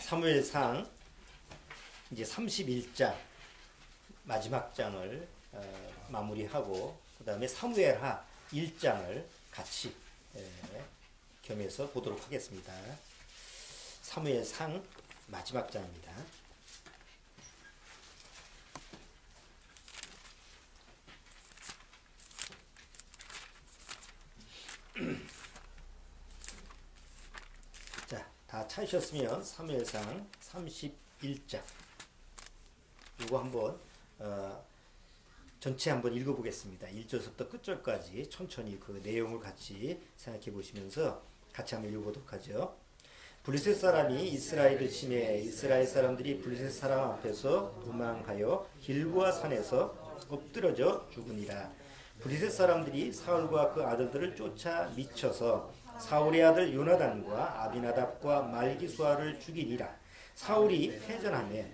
사무엘상 이제 31장 마지막 장을 마무리하고 그 다음에 사무엘하 1장을 같이 겸해서 보도록 하겠습니다. 사무엘상 마지막 장입니다. 자, 다 찾으셨으면 사무엘상 31장 이거 한번 전체 한번 읽어보겠습니다. 1절부터 끝절까지 천천히 그 내용을 같이 생각해 보시면서 같이 한번 읽어보도록 하죠. 블레셋 사람이 이스라엘을 침해 이스라엘 사람들이 블레셋 사람 앞에서 도망하여 길보아 산에서 엎드러져 죽으니라. 블레셋 사람들이 사울과 그 아들들을 쫓아 미쳐서 사울의 아들 요나단과 아비나답과 말기수아를 죽이니라. 사울이 패전하매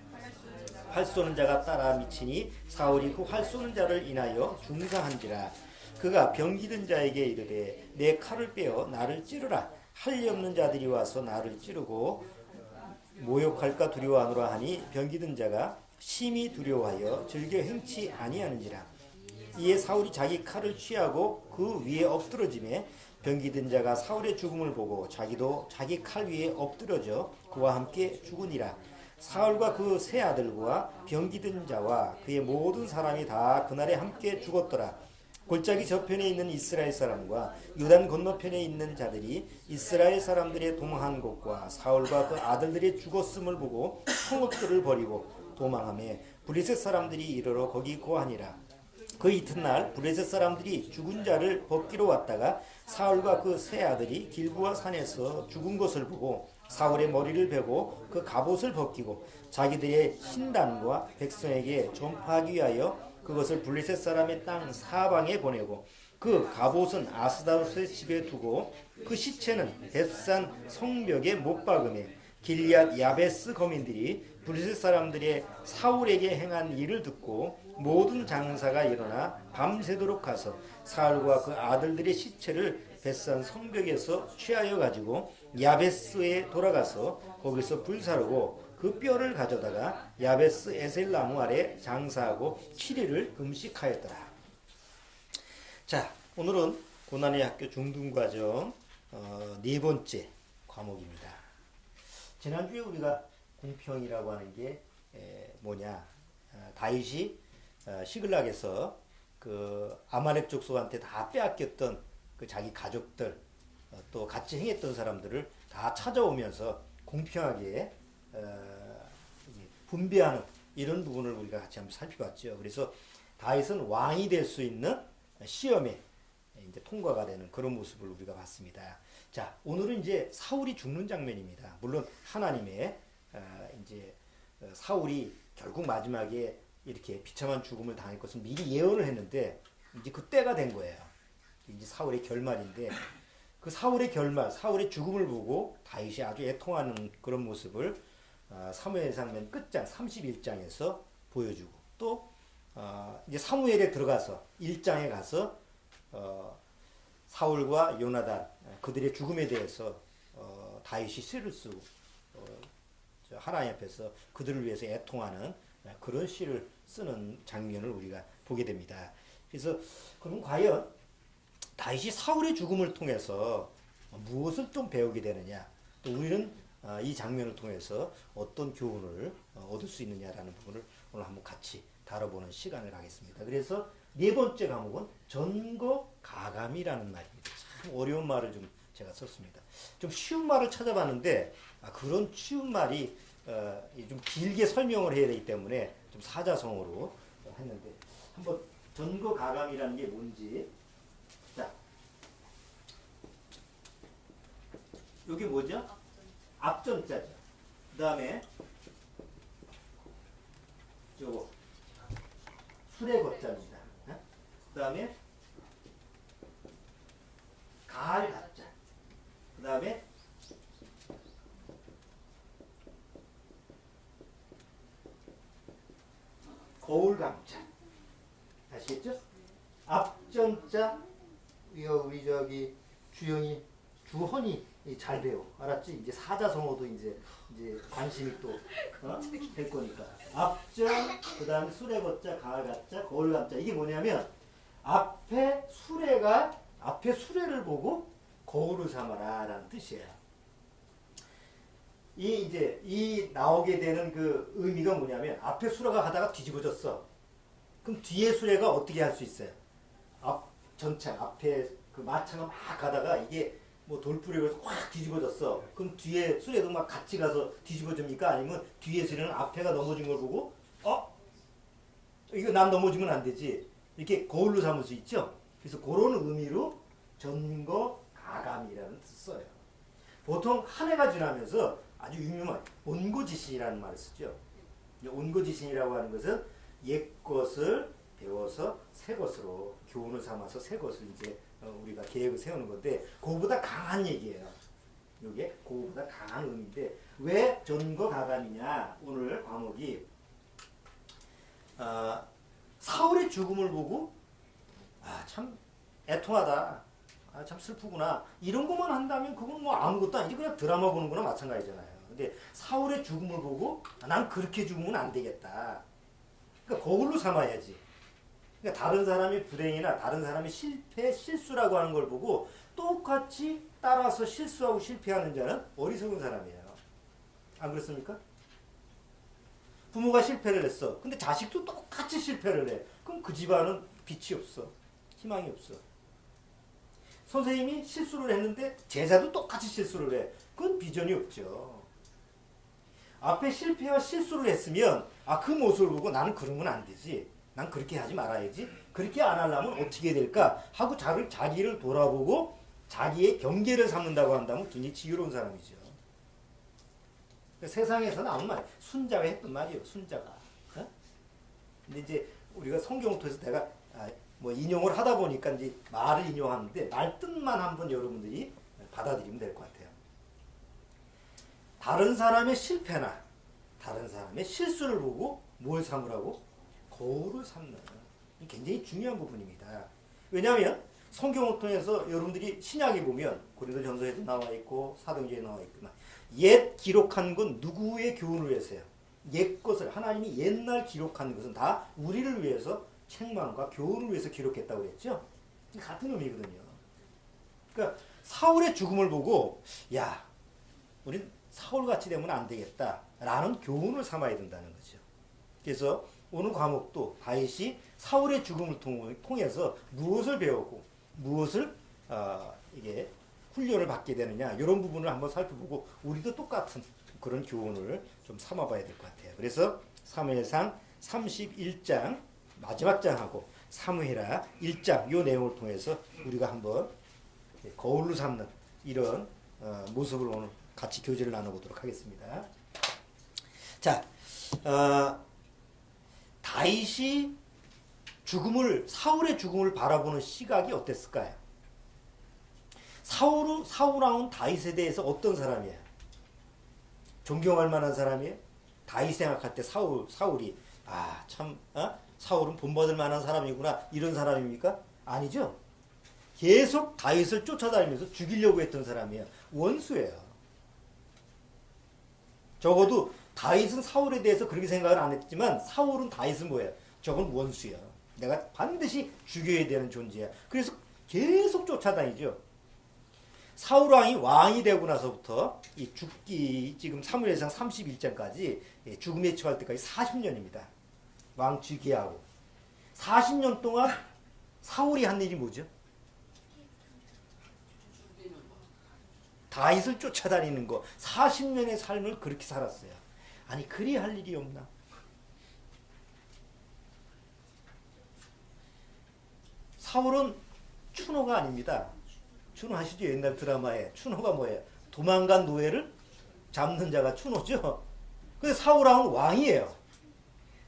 활 쏘는 자가 따라 미치니 사울이 그 활 쏘는 자를 인하여 중상한지라. 그가 병기든 자에게 이르되 내 칼을 빼어 나를 찌르라. 할리 없는 자들이 와서 나를 찌르고 모욕할까 두려워하노라 하니 병기든 자가 심히 두려워하여 즐겨 행치 아니하는지라. 이에 사울이 자기 칼을 취하고 그 위에 엎드러지매 병기든 자가 사울의 죽음을 보고 자기도 자기 칼 위에 엎드러져 그와 함께 죽으니라. 사울과 그 세 아들과 병기든 자와 그의 모든 사람이 다 그날에 함께 죽었더라. 골짜기 저편에 있는 이스라엘 사람과 요단 건너편에 있는 자들이 이스라엘 사람들의 도망한 곳과 사울과 그 아들들이 죽었음을 보고 성읍들을 버리고 도망하며 블레셋 사람들이 이르러 거기 거하니라. 그 이튿날 블레셋 사람들이 죽은 자를 벗기러 왔다가 사울과 그 세 아들이 길보아 산에서 죽은 것을 보고 사울의 머리를 베고 그 갑옷을 벗기고 자기들의 신단과 백성에게 전파하기 위하여 그것을 블레셋 사람의 땅 사방에 보내고 그 갑옷은 아스다롯의 집에 두고 그 시체는 벳산 성벽에 못 박으며 길리앗 야베스 거민들이 블레셋 사람들의 사울에게 행한 일을 듣고 모든 장사가 일어나 밤새도록 가서 사울과 그 아들들의 시체를 벳산 성벽에서 취하여 가지고 야베스에 돌아가서 거기서 불사르고 그 뼈를 가져다가 야베스 에셀 나무 아래 장사하고 7일을 금식하였더라. 자, 오늘은 고난의 학교 중등과정 네 번째 과목입니다. 지난주에 우리가 공평이라고 하는 게 뭐냐, 다윗이 시글락에서 그 아말렉 족속한테 다 빼앗겼던 그 자기 가족들 또 같이 행했던 사람들을 다 찾아오면서 공평하게 분배하는 이런 부분을 우리가 같이 한번 살펴봤죠. 그래서 다윗은 왕이 될 수 있는 시험에 이제 통과가 되는 그런 모습을 우리가 봤습니다. 자, 오늘은 이제 사울이 죽는 장면입니다. 물론 하나님의 이제 사울이 결국 마지막에 이렇게 비참한 죽음을 당할 것은 미리 예언을 했는데 이제 그 때가 된 거예요. 이제 사울의 결말인데 그 사울의 결말, 사울의 죽음을 보고 다윗이 아주 애통하는 그런 모습을 사무엘상 맨 끝장 31장에서 보여주고 또 이제 사무엘에 들어가서 1장에 가서 사울과 요나단 그들의 죽음에 대해서 다윗이 시를 쓰고 하나님 앞에서 그들을 위해서 애통하는 그런 시를 쓰는 장면을 우리가 보게 됩니다. 그래서 그럼 과연 다윗이 사울의 죽음을 통해서 무엇을 좀 배우게 되느냐, 또 우리는 이 장면을 통해서 어떤 교훈을 얻을 수 있느냐라는 부분을 오늘 한번 같이 다뤄보는 시간을 갖겠습니다. 그래서 네 번째 과목은 전거가감이라는 말입니다. 참 어려운 말을 좀 제가 썼습니다. 좀 쉬운 말을 찾아봤는데 그런 쉬운 말이 좀 길게 설명을 해야 되기 때문에 좀 사자성어로 했는데 한번 전거가감이라는 게 뭔지. 자, 여기 뭐죠? 앞전자죠. 그 다음에 요거 술의 거자입니다. 그 다음에 가을 가자. 그 다음에 거울 감자. 아시겠죠? 앞전자 우리 저기 주연이 주헌이 잘 배워. 알았지? 이제 사자성어도 이제 관심이 또 될 거니까. 앞자, 그 다음에 수레거자, 가을가자, 거울감자. 이게 뭐냐면 앞에 수레를 보고 거울을 삼아라 라는 뜻이에요. 이 나오게 되는 그 의미가 뭐냐면 앞에 수레가 가다가 뒤집어졌어. 그럼 뒤에 수레가 어떻게 할 수 있어요? 전체 앞에 그 마차가 막 가다가 이게 뭐 돌부리가 확 뒤집어졌어. 그럼 뒤에 수레도 막 같이 가서 뒤집어집니까? 아니면 뒤에 수레는 앞에가 넘어진 걸 보고 이거 난 넘어지면 안 되지. 이렇게 거울로 삼을 수 있죠. 그래서 그런 의미로 전거 가감이라는 뜻을 써요. 보통 한 해가 지나면서 아주 유명한 온고지신이라는 말을 쓰죠. 온고지신이라고 하는 것은 옛 것을 배워서 새 것으로 교훈을 삼아서 새 것을 이제 우리가 계획을 세우는 건데 그거보다 강한 얘기예요. 이게 그거보다 강한 의미인데 왜 전거 가감이냐? 오늘 과목이 사울의 죽음을 보고 참 애통하다. 참 슬프구나. 이런 것만 한다면 그건 뭐 아무것도 아니지. 그냥 드라마 보는 거나 마찬가지잖아요. 근데 사울의 죽음을 보고 난 그렇게 죽으면 안 되겠다. 그러니까 거울로 삼아야지. 그러니까 다른 사람의 불행이나 다른 사람의 실패, 실수라고 하는 걸 보고 똑같이 따라서 실수하고 실패하는 자는 어리석은 사람이에요. 안 그렇습니까? 부모가 실패를 했어. 근데 자식도 똑같이 실패를 해. 그럼 그 집안은 빛이 없어. 희망이 없어. 선생님이 실수를 했는데 제자도 똑같이 실수를 해. 그건 비전이 없죠. 앞에 실패와 실수를 했으면 그 모습을 보고 나는 그러면 안 되지. 난 그렇게 하지 말아야지. 그렇게 안 하려면 어떻게 해야 될까? 하고 자기를 돌아보고 자기의 경계를 삼는다고 한다면 굉장히 지혜로운 사람이죠. 세상에서 나온 말, 순자가 했던 말이에요. 순자가. 근데 이제 우리가 성경을 통해서 내가 뭐 인용을 하다 보니까 이제 말을 인용하는데 말 뜻만 한번 여러분들이 받아들이면 될 것 같아요. 다른 사람의 실패나 다른 사람의 실수를 보고 뭘 삼으라고? 거울을 삼는. 굉장히 중요한 부분입니다. 왜냐하면 성경을 통해서 여러분들이 신약에 보면 고린도전서에도 나와 있고 사도행전에 나와 있지만 옛 기록한 건 누구의 교훈을 위해서요? 옛 것을 하나님이 옛날 기록한 것은 다 우리를 위해서 책망과 교훈을 위해서 기록했다고 그랬죠. 같은 의미거든요. 그러니까 사울의 죽음을 보고 우린 사울같이 되면 안 되겠다라는 교훈을 삼아야 된다는 거죠. 그래서 오늘 과목도 다윗이 사울의 죽음을 통해서 무엇을 배우고 무엇을 이게 훈련을 받게 되느냐 이런 부분을 한번 살펴보고 우리도 똑같은 그런 교훈을 좀 삼아봐야 될 것 같아요. 그래서 사무엘상 31장 마지막 장하고 사무엘하 1장 이 내용을 통해서 우리가 한번 거울로 삼는 이런 모습을 오늘 같이 교제를 나눠보도록 하겠습니다. 자, 다윗이 사울의 죽음을 바라보는 시각이 어땠을까요? 사울왕은 다윗에 대해서 어떤 사람이에요? 존경할 만한 사람이에요? 다윗 생각할 때 사울이 사울은 본받을 만한 사람이구나 이런 사람입니까? 아니죠. 계속 다윗을 쫓아다니면서 죽이려고 했던 사람이에요. 원수예요. 적어도 다윗은 사울에 대해서 그렇게 생각을 안 했지만 사울은 다윗은 뭐예요? 저건 원수야. 내가 반드시 죽여야 되는 존재야. 그래서 계속 쫓아다니죠. 사울왕이 왕이 되고 나서부터 이 죽기 지금 사무엘상 31장까지 죽음에 처할 때까지 40년입니다. 왕취기하고 40년 동안 사울이 한 일이 뭐죠? 다윗을 쫓아다니는 거. 40년의 삶을 그렇게 살았어요. 아니 그리 할 일이 없나? 사울은 추노가 아닙니다. 추노 하시죠? 옛날 드라마에. 추노가 뭐예요? 도망간 노예를 잡는 자가 추노죠. 근데 사울왕은 왕이에요.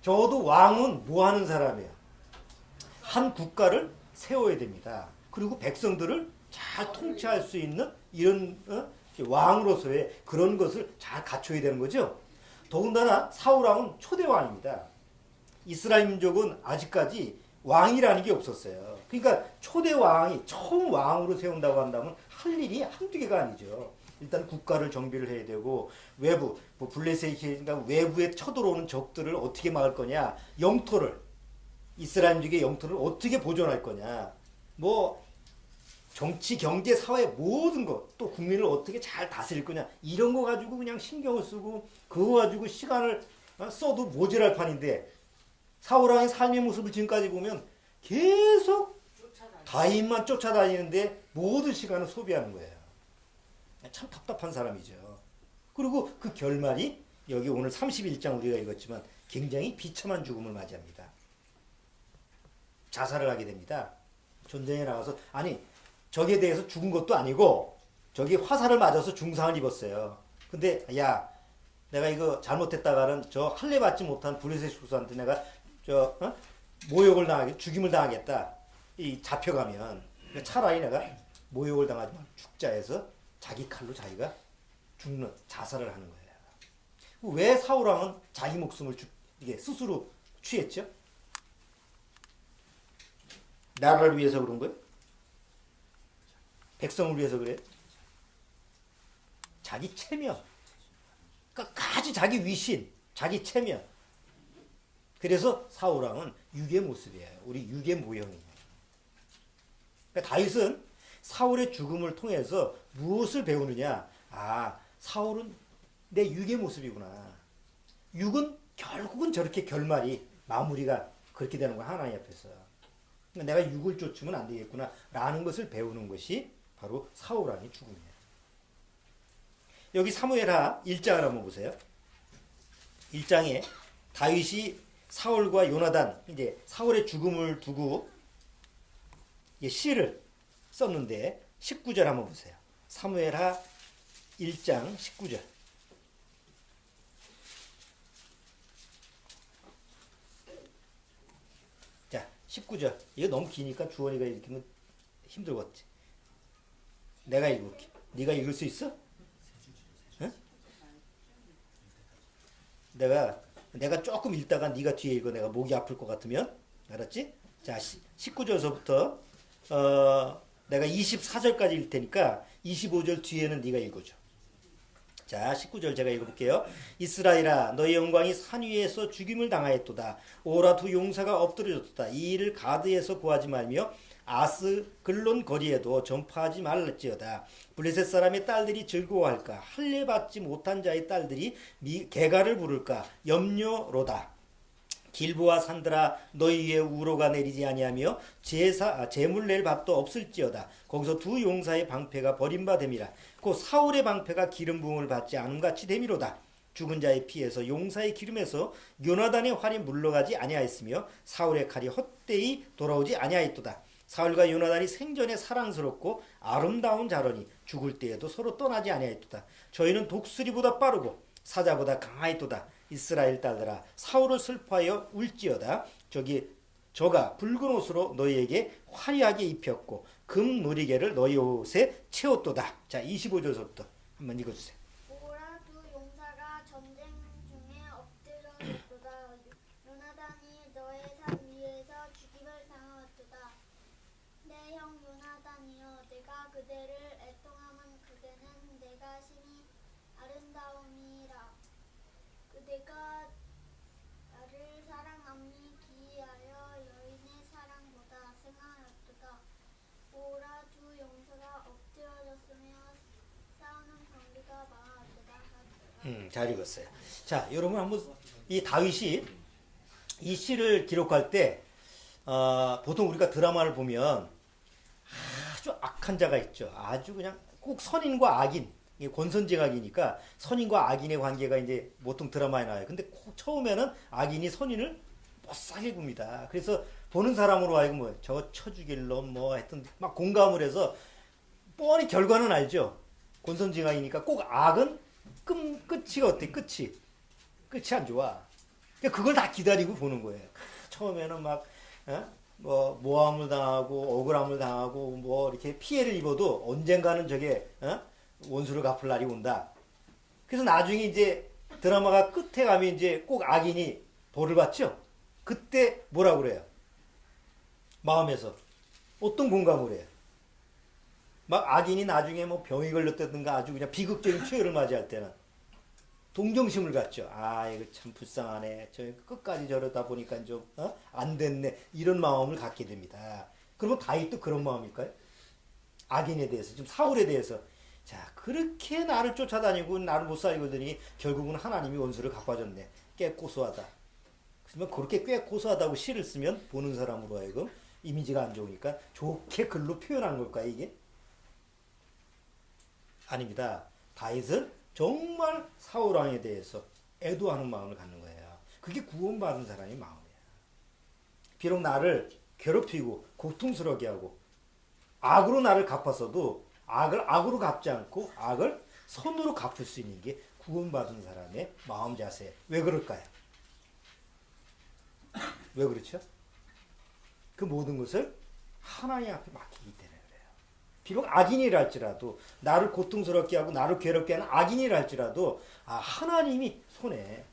적어도 왕은 뭐 하는 사람이에요? 한 국가를 세워야 됩니다. 그리고 백성들을 잘 통치할 수 있는 이런 왕으로서의 그런 것을 잘 갖춰야 되는 거죠. 더군다나 사울왕은 초대왕입니다. 이스라엘 민족은 아직까지 왕이라는 게 없었어요. 그러니까 초대왕이 처음 왕으로 세운다고 한다면 할 일이 한두 개가 아니죠. 일단 국가를 정비를 해야 되고 외부 뭐 블레셋이니까 외부에 쳐들어오는 적들을 어떻게 막을 거냐, 영토를 이스라엘족의 영토를 어떻게 보존할 거냐, 뭐 정치, 경제, 사회 모든 것, 또 국민을 어떻게 잘 다스릴 거냐, 이런 거 가지고 그냥 신경을 쓰고 그거 가지고 시간을 써도 모자랄 판인데, 사울왕의 삶의 모습을 지금까지 보면 계속 다윗만 쫓아다니는데 모든 시간을 소비하는 거예요. 참 답답한 사람이죠. 그리고 그 결말이 여기 오늘 31장 우리가 읽었지만 굉장히 비참한 죽음을 맞이합니다. 자살을 하게 됩니다. 전쟁에 나가서, 아니 적에 대해서 죽은 것도 아니고 저기 화살을 맞아서 중상을 입었어요. 근데 야, 내가 이거 잘못했다가는 저 할례 받지 못한 블레셋 족속한테 내가 모욕을 당하게, 죽임을 당하겠다. 이 잡혀가면 차라리 내가 모욕을 당하지 말고 죽자 해서 자기 칼로 자기가 죽는, 자살을 하는 거예요. 왜 사울왕은 자기 목숨을 이게 스스로 취했죠? 나라를 위해서 그런 거예요? 백성을 위해서 그래요? 자기 체면, 그러니까 아주 자기 위신, 자기 체면. 그래서 사울왕은 육의 모습이에요. 우리 육의 모형이에요. 그러니까 다윗은 사울의 죽음을 통해서 무엇을 배우느냐? 아, 사울은 내 육의 모습이구나. 육은 결국은 저렇게 결말이, 마무리가 그렇게 되는 거야, 하나님 앞에서. 그러니까 내가 육을 쫓으면 안 되겠구나 라는 것을 배우는 것이 바로 사울왕의 죽음이에요. 여기 사무엘하 1장을 한번 보세요. 1장에 다윗이 사울과 요나단, 이제 사울의 죽음을 두고 시를 썼는데 19절 한번 보세요. 사무엘하 1장 19절. 자, 19절. 이거 너무 기니까 주원이가 읽으면 힘들겠지. 내가 읽을게. 네가 읽을 수 있어? 응? 내가 조금 읽다가 네가 뒤에 읽어. 내가 목이 아플 것 같으면. 알았지? 자, 19절서부터 내가 24절까지 읽을 테니까 25절 뒤에는 네가 읽어줘. 자, 19절 제가 읽어볼게요. 이스라엘아, 너희 영광이 산 위에서 죽임을 당하였도다. 오라 두 용사가 엎드려졌도다. 이 일을 가드에서 고하지 말며 아스글론 거리에도 전파하지 말지어다. 블레셋 사람의 딸들이 즐거워할까? 할례 받지 못한 자의 딸들이 개가를 부를까? 염려로다. 길보아 산들아, 너희 위에 우로가 내리지 아니하며 제물 낼 밭도 없을지어다. 거기서 두 용사의 방패가 버림받음이라. 곧 사울의 방패가 기름 부음을 받지 않음같이 됨이로다. 죽은 자의 피에서 용사의 기름에서 요나단의 활이 물러가지 아니하였으며 사울의 칼이 헛되이 돌아오지 아니하였도다. 사울과 요나단이 생전에 사랑스럽고 아름다운 자로니 죽을 때에도 서로 떠나지 아니하였도다. 저희는 독수리보다 빠르고 사자보다 강하였도다. 이스라엘 딸들아, 사울을 슬퍼하여 울지어다. 저가 붉은 옷으로 너희에게 화려하게 입혔고 금 누리개를 너희 옷에 채웠도다. 자, 25절부터 한번 읽어주세요. 오라 두 용사가 전쟁 중에 엎드려졌도다. 요나단이 너의 산 위에서 죽임을 당하였도다. 내 형 요나단이여, 내가 그대를 애통함은 그대는 내가 심히 아름다움이라. 그대가 나를 사랑함이 기이하여 여인의 사랑보다 승하였도다. 오라 두 용사가 엎드려졌으며 싸우는 병기가 많았도다. 잘 읽었어요. 자, 여러분 한번 이 다윗이 이 시를 기록할 때 보통 우리가 드라마를 보면 아주 악한 자가 있죠. 아주 그냥 꼭 선인과 악인, 이게 권선징악이니까 선인과 악인의 관계가 이제 보통 드라마에 나와요. 근데 처음에는 악인이 선인을 못사게 굽니다. 그래서 보는 사람으로 하여금 뭐 저거 쳐 죽일 놈 뭐 하여튼 막 공감을 해서 뻔히 결과는 알죠. 권선징악이니까 꼭 악은 끝이 어때? 끝이 안 좋아. 그러니까 그걸 다 기다리고 보는 거예요. 처음에는 막 뭐 모함을 당하고 억울함을 당하고 뭐 이렇게 피해를 입어도 언젠가는 저게 원수를 갚을 날이 온다. 그래서 나중에 이제 드라마가 끝에 가면 이제 꼭 악인이 벌을 받죠. 그때 뭐라고 그래요? 마음에서 어떤 공감을 해요? 막 악인이 나중에 뭐 병이 걸렸다든가 아주 그냥 비극적인 최후를 맞이할 때는 동정심을 갖죠. 아, 이거 참 불쌍하네. 저 끝까지 저러다 보니까 좀 안 됐네. 이런 마음을 갖게 됩니다. 그러면 다윗도 그런 마음일까요? 악인에 대해서, 지금 사울에 대해서, 자, 그렇게 나를 쫓아다니고 나를 못 살리거더니 결국은 하나님이 원수를 갚아줬네. 꽤 고소하다. 그러면 그렇게 꽤 고소하다고 시를 쓰면 보는 사람으로 하여금 이미지가 안 좋으니까 좋게 글로 표현한 걸까요, 이게? 아닙니다. 다윗은 정말 사울왕에 대해서 애도하는 마음을 갖는 거예요. 그게 구원받은 사람의 마음이에요. 비록 나를 괴롭히고 고통스럽게 하고 악으로 나를 갚았어도 악을 악으로 갚지 않고 악을 선으로 갚을 수 있는 게 구원받은 사람의 마음 자세. 왜 그럴까요? 왜 그렇죠? 그 모든 것을 하나님 앞에 맡기기 때문에 그래요. 비록 악인이라 할지라도 나를 고통스럽게 하고 나를 괴롭게 하는 악인이라 할지라도 하나님이 손에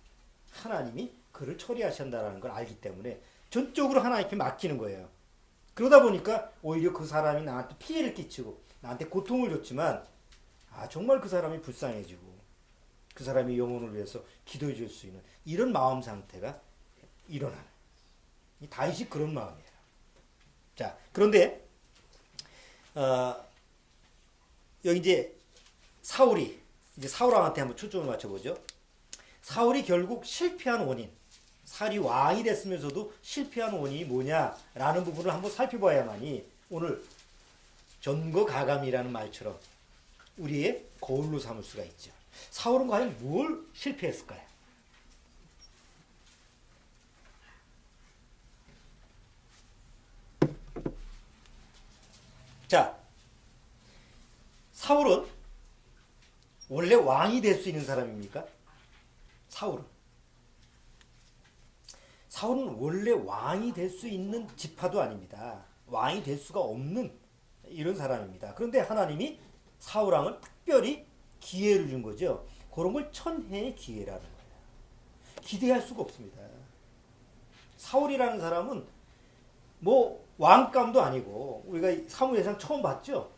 하나님이 그를 처리하신다는 걸 알기 때문에 전적으로 하나님께 맡기는 거예요. 그러다 보니까 오히려 그 사람이 나한테 피해를 끼치고 나한테 고통을 줬지만 정말 그 사람이 불쌍해지고 그 사람의 영혼을 위해서 기도해 줄 수 있는 이런 마음 상태가 일어나는 다윗이 그런 마음이에요. 자, 그런데 여기 이제 사울이 이제 사울왕한테 한번 초점을 맞춰보죠. 사울이 결국 실패한 원인, 사울이 왕이 됐으면서도 실패한 원인이 뭐냐라는 부분을 한번 살펴봐야만이 오늘 전거가감이라는 말처럼 우리의 거울로 삼을 수가 있죠. 사울은 과연 뭘 실패했을까요? 자, 사울은 원래 왕이 될 수 있는 사람입니까? 사울은 원래 왕이 될 수 있는 지파도 아닙니다. 왕이 될 수가 없는 이런 사람입니다. 그런데 하나님이 사울왕을 특별히 기회를 준 거죠. 그런 걸 천혜의 기회라는 거예요. 기대할 수가 없습니다. 사울이라는 사람은 뭐 왕감도 아니고 우리가 사무엘상 처음 봤죠.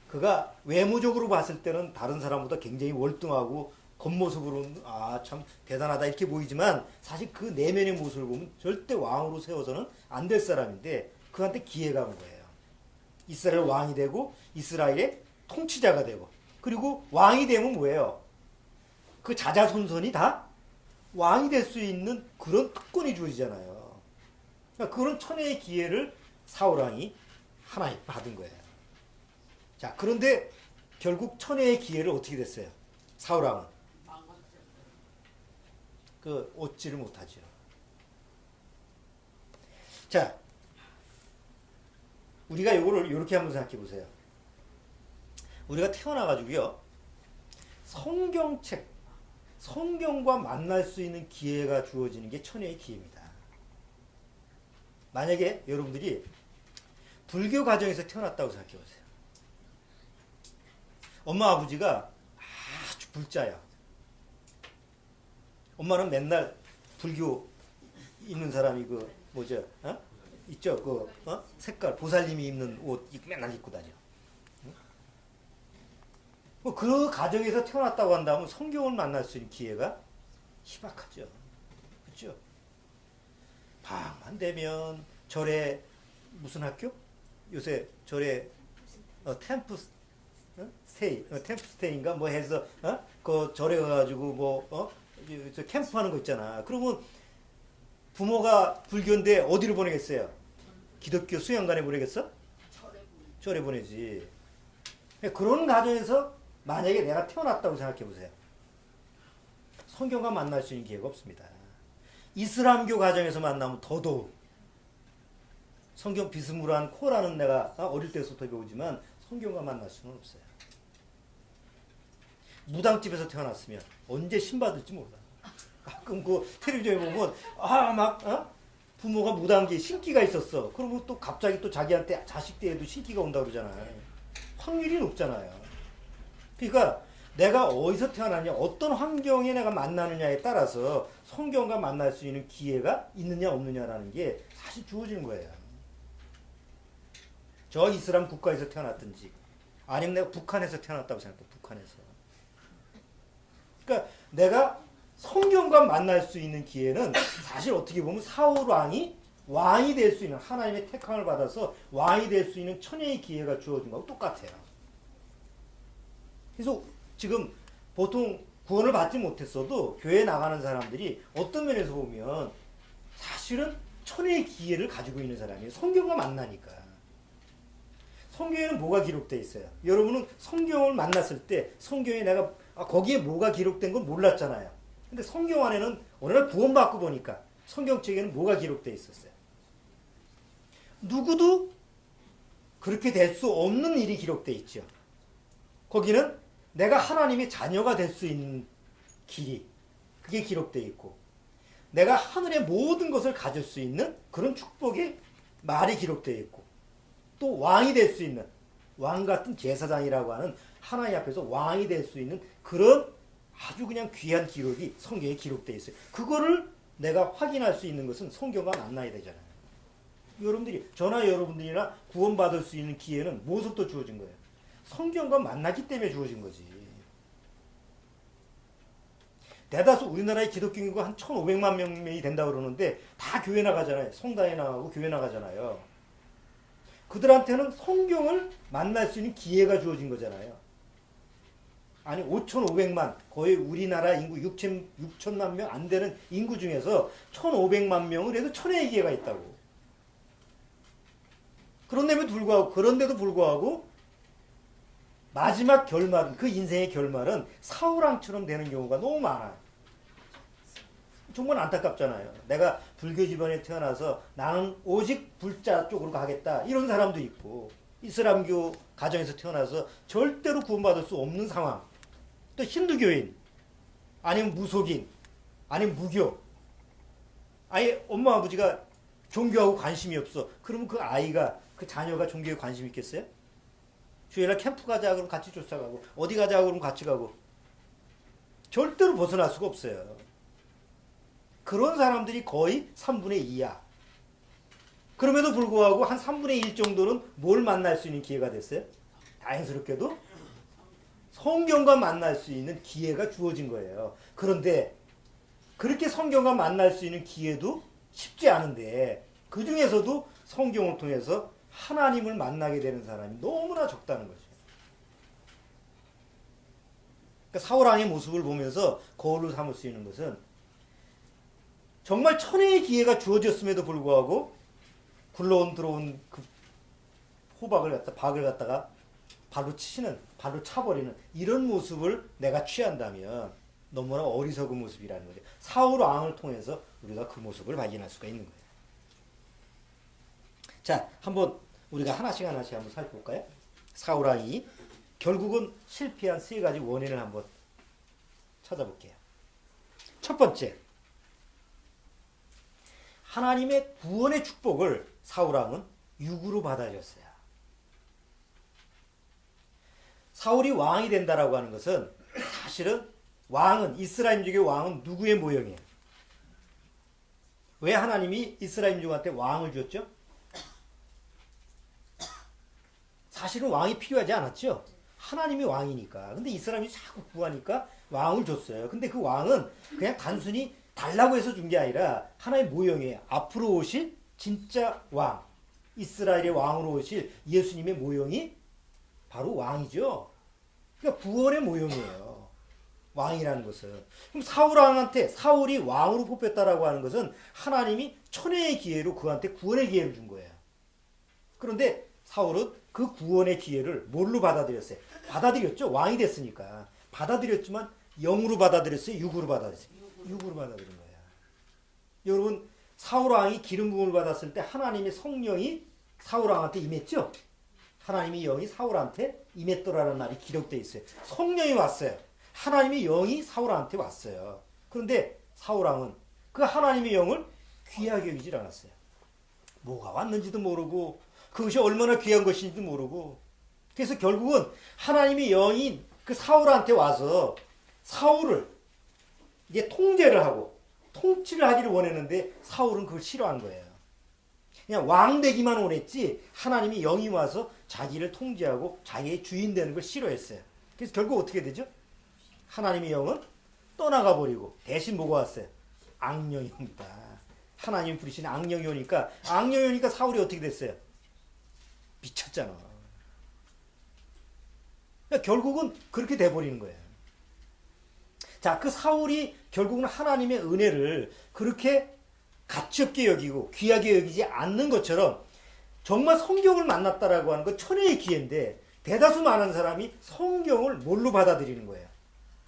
그가 외모적으로 봤을 때는 다른 사람보다 굉장히 월등하고 겉모습으로는 참 대단하다 이렇게 보이지만 사실 그 내면의 모습을 보면 절대 왕으로 세워서는 안 될 사람인데 그한테 기회가 온 거예요. 이스라엘 왕이 되고 이스라엘의 통치자가 되고 그리고 왕이 되면 뭐예요? 그 자자손손이 다 왕이 될 수 있는 그런 특권이 주어지잖아요. 그러니까 그런 천혜의 기회를 사울왕이 하나님 받은 거예요. 자, 그런데 결국 천혜의 기회를 어떻게 됐어요? 사울왕은 얻지를 못하죠. 자, 우리가 이거를 이렇게 한번 생각해 보세요. 우리가 태어나가지고요, 성경책, 성경과 만날 수 있는 기회가 주어지는 게 천혜의 기회입니다. 만약에 여러분들이 불교 가정에서 태어났다고 생각해 보세요. 엄마 아버지가 아주 불자야. 엄마는 맨날 불교 입는 사람이 있죠? 색깔 보살님이 입는 옷 맨날 입고 다녀. 그 가정에서 태어났다고 한다면 성경을 만날 수 있는 기회가 희박하죠. 그렇죠? 밤만 되면 절에 무슨 학교? 요새 절에 템프스테이인가 뭐 해서 그 절에 가가지고 저 캠프하는 거 있잖아. 그러면 부모가 불교인데 어디로 보내겠어요? 기독교 수양관에 보내겠어? 절에 보내지. 그런 가정에서 만약에 내가 태어났다고 생각해 보세요. 성경과 만날 수 있는 기회가 없습니다. 이슬람교 가정에서 만나면 더더욱 성경 비스무리한 코라는 내가 어릴 때부터 배우지만 성경과 만날 수는 없어요. 무당집에서 태어났으면 언제 신받을지 몰라. 가끔 그 텔레비전에 보면 부모가 무당기에 신기가 있었어. 그러면 또 갑자기 또 자기한테 자식 때에도 신기가 온다 그러잖아요. 확률이 높잖아요. 그러니까 내가 어디서 태어나냐, 어떤 환경에 내가 만나느냐에 따라서 성경과 만날 수 있는 기회가 있느냐 없느냐라는 게 사실 주어지는 거예요. 저 이슬람 국가에서 태어났든지 아니면 내가 북한에서 태어났다고 생각해. 북한에서. 그러니까 내가 성경과 만날 수 있는 기회는 사실 어떻게 보면 사울 왕이 될 수 있는, 하나님의 택함을 받아서 왕이 될 수 있는 천혜의 기회가 주어진 거하고 똑같아요. 그래서 지금 보통 구원을 받지 못했어도 교회에 나가는 사람들이 어떤 면에서 보면 사실은 천혜의 기회를 가지고 있는 사람이에요. 성경과 만나니까. 성경에는 뭐가 기록되어 있어요? 여러분은 성경을 만났을 때 성경에 내가 거기에 뭐가 기록된 건 몰랐잖아요. 근데 성경 안에는 어느 날 구원받고 보니까 성경책에는 뭐가 기록되어 있었어요? 누구도 그렇게 될 수 없는 일이 기록되어 있죠. 거기는 내가 하나님의 자녀가 될 수 있는 길이, 그게 기록되어 있고, 내가 하늘의 모든 것을 가질 수 있는 그런 축복의 말이 기록되어 있고, 또 왕이 될 수 있는, 왕 같은 제사장이라고 하는 하나님 앞에서 왕이 될 수 있는 그런 아주 그냥 귀한 기록이 성경에 기록되어 있어요. 그거를 내가 확인할 수 있는 것은 성경과 만나야 되잖아요. 여러분들이, 저나 여러분들이나 구원받을 수 있는 기회는 무엇부터 주어진 거예요? 성경과 만나기 때문에 주어진 거지. 대다수 우리나라의 기독교 인구가 한 1,500만 명이 된다고 그러는데 다 교회 나가잖아요. 성당에 나가고 교회 나가잖아요. 그들한테는 성경을 만날 수 있는 기회가 주어진 거잖아요. 아니 5,500만, 거의 우리나라 인구 6천만 명 안 되는 인구 중에서 1,500만 명은 그래도 천혜의 기회가 있다고. 그런데도 불구하고 마지막 결말은, 그 인생의 결말은 사울왕처럼 되는 경우가 너무 많아요. 정말 안타깝잖아요. 내가 불교 집안에 태어나서 나는 오직 불자 쪽으로 가겠다, 이런 사람도 있고, 이슬람교 가정에서 태어나서 절대로 구원받을 수 없는 상황, 또 힌두교인, 아니면 무속인, 아니면 무교, 아예 엄마 아버지가 종교하고 관심이 없어. 그러면 그 아이가, 그 자녀가 종교에 관심 있겠어요? 주일날 캠프 가자 그러면 같이 쫓아가고, 어디 가자 그러면 같이 가고, 절대로 벗어날 수가 없어요. 그런 사람들이 거의 3분의 2야. 그럼에도 불구하고 한 3분의 1 정도는 뭘 만날 수 있는 기회가 됐어요? 다행스럽게도 성경과 만날 수 있는 기회가 주어진 거예요. 그런데 그렇게 성경과 만날 수 있는 기회도 쉽지 않은데, 그 중에서도 성경을 통해서 하나님을 만나게 되는 사람이 너무나 적다는 거죠. 그러니까 사울왕의 모습을 보면서 거울로 삼을 수 있는 것은, 정말 천혜의 기회가 주어졌음에도 불구하고 들어온 그 박을 갖다가 발로 차버리는 이런 모습을 내가 취한다면 너무나 어리석은 모습이라는 거죠. 사울왕을 통해서 우리가 그 모습을 발견할 수가 있는 거예요. 자, 한번 우리가 하나씩 한번 살펴볼까요? 사울왕이 결국은 실패한 3가지 원인을 한번 찾아볼게요. 첫 번째, 하나님의 구원의 축복을 사울왕은 육으로 받아들였어요. 사울이 왕이 된다라고 하는 것은, 사실은 이스라엘민족의 왕은 누구의 모형이에요? 왜 하나님이 이스라엘민족한테 왕을 줬죠? 사실은 왕이 필요하지 않았죠. 하나님이 왕이니까. 근데 이스라엘이 자꾸 구하니까 왕을 줬어요. 근데 그 왕은 그냥 단순히 달라고 해서 준 게 아니라 하나의 모형이에요. 앞으로 오실 진짜 왕, 이스라엘의 왕으로 오실 예수님의 모형이 바로 왕이죠. 그러니까 구원의 모형이에요. 왕이라는 것은. 그럼 사울이 왕으로 뽑혔다라고 하는 것은 하나님이 천혜의 기회로 그한테 구원의 기회를 준 거예요. 그런데 사울은 그 구원의 기회를 뭘로 받아들였어요? 받아들였죠. 왕이 됐으니까. 받아들였지만 영으로 받아들였어요? 육으로 받아들였어요? 육으로 받아들인 거예요. 여러분, 사울왕이 기름 부음을 받았을 때 하나님의 성령이 사울왕한테 임했죠? 하나님의 영이 사울한테 임했더라는 말이 기록되어 있어요. 성령이 왔어요. 하나님의 영이 사울한테 왔어요. 그런데 사울왕은 그 하나님의 영을 귀하게 여기질 않았어요. 뭐가 왔는지도 모르고, 그것이 얼마나 귀한 것인지도 모르고, 그래서 결국은 하나님의 영이 그 사울한테 와서 사울을 이제 통제를 하고 통치를 하기를 원했는데 사울은 그걸 싫어한 거예요. 그냥 왕 되기만 원했지 하나님이 영이 와서 자기를 통제하고 자기의 주인 되는 걸 싫어했어요. 그래서 결국 어떻게 되죠? 하나님의 영은 떠나가 버리고 대신 뭐가 왔어요? 악령이 옵니다. 하나님이 부르신 악령이 오니까 사울이 어떻게 됐어요? 미쳤잖아. 그러니까 결국은 그렇게 돼버리는 거예요. 자, 그 사울이 결국은 하나님의 은혜를 그렇게 가치없게 여기고 귀하게 여기지 않는 것처럼 정말 성경을 만났다라고 하는 건 천혜의 기회인데 대다수 많은 사람이 성경을 뭘로 받아들이는 거예요.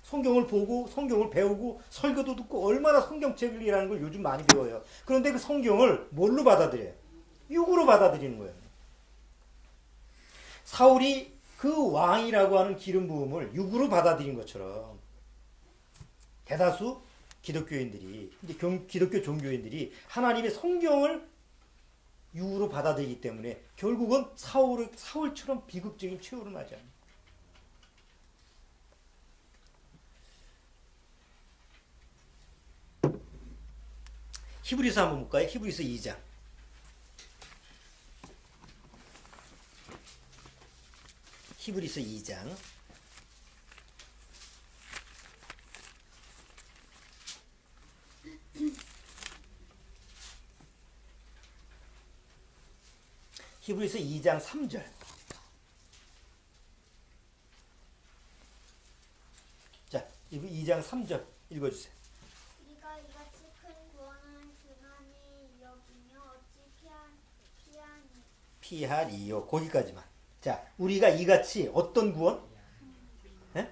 성경을 보고 성경을 배우고 설교도 듣고 얼마나 성경책이라는 걸 요즘 많이 배워요. 그런데 그 성경을 뭘로 받아들여요? 육으로 받아들이는 거예요. 사울이 그 왕이라고 하는 기름 부음을 육으로 받아들인 것처럼 대다수 기독교인들이, 기독교 종교인들이 하나님의 성경을 육으로 받아들이기 때문에 결국은 사울처럼 비극적인 최후를 맞이합니다. 히브리서 한번 볼까요? 히브리서 2장. 히브리서 2장. 히브리서 2장 3절. 자, 2장 3절 읽어주세요. 우리가 이같이 큰 구원을 등한히 여기며 어찌 피하리요. 거기까지만. 자, 우리가 이같이 어떤 구원? 에?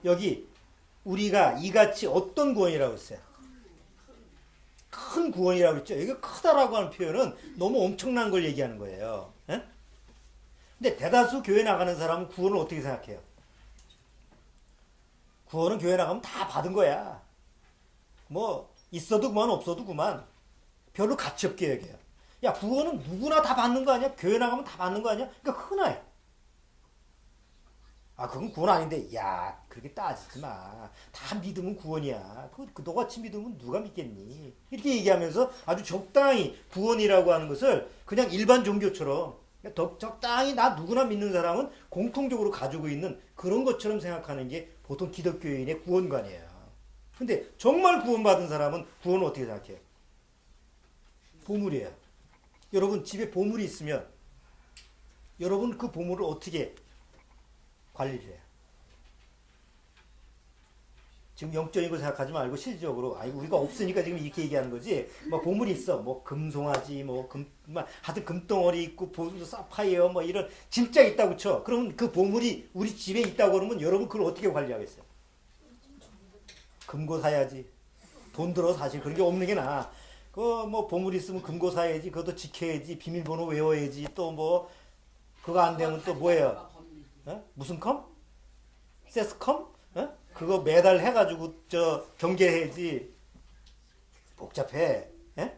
여기 우리가 이같이 어떤 구원이라고 했어요? 큰 구원이라고 했죠. 이게 크다라고 하는 표현은 너무 엄청난 걸 얘기하는 거예요. 에? 근데 대다수 교회 나가는 사람은 구원을 어떻게 생각해요? 구원은 교회 나가면 다 받은 거야. 뭐 있어도 그만 없어도 그만. 별로 가치 없게 여겨요. 야, 구원은 누구나 다 받는 거 아니야? 교회 나가면 다 받는 거 아니야? 그러니까 흔해. 아, 그건 구원 아닌데, 야, 그렇게 따지지 마. 다 믿으면 구원이야. 너같이 믿으면 누가 믿겠니? 이렇게 얘기하면서 아주 적당히 구원이라고 하는 것을 그냥 일반 종교처럼 적당히 나 누구나 믿는 사람은 공통적으로 가지고 있는 그런 것처럼 생각하는 게 보통 기독교인의 구원관이에요. 근데 정말 구원받은 사람은 구원을 어떻게 생각해요? 보물이에요. 여러분 집에 보물이 있으면 여러분 그 보물을 어떻게 관리를 해요? 지금 영적인 거 생각하지 말고 실질적으로 우리가 없으니까 지금 이렇게 얘기하는 거지. 뭐 보물이 있어. 뭐 금송아지 하여튼 금덩어리 있고 사파이어 뭐 이런 진짜 있다고 쳐. 그러면 그 보물이 우리 집에 있다고 그러면 여러분 그걸 어떻게 관리하겠어요? 금고 사야지. 돈 들어 사실 그런 게 없는 게 나아. 뭐 보물 있으면 금고 사야지. 그것도 지켜야지. 비밀번호 외워야지. 또 뭐 그거 안 되면 또 뭐예요? 어? 무슨 컴? 세스컴? 어? 그거 매달 해가지고 경계해야지. 복잡해. 에?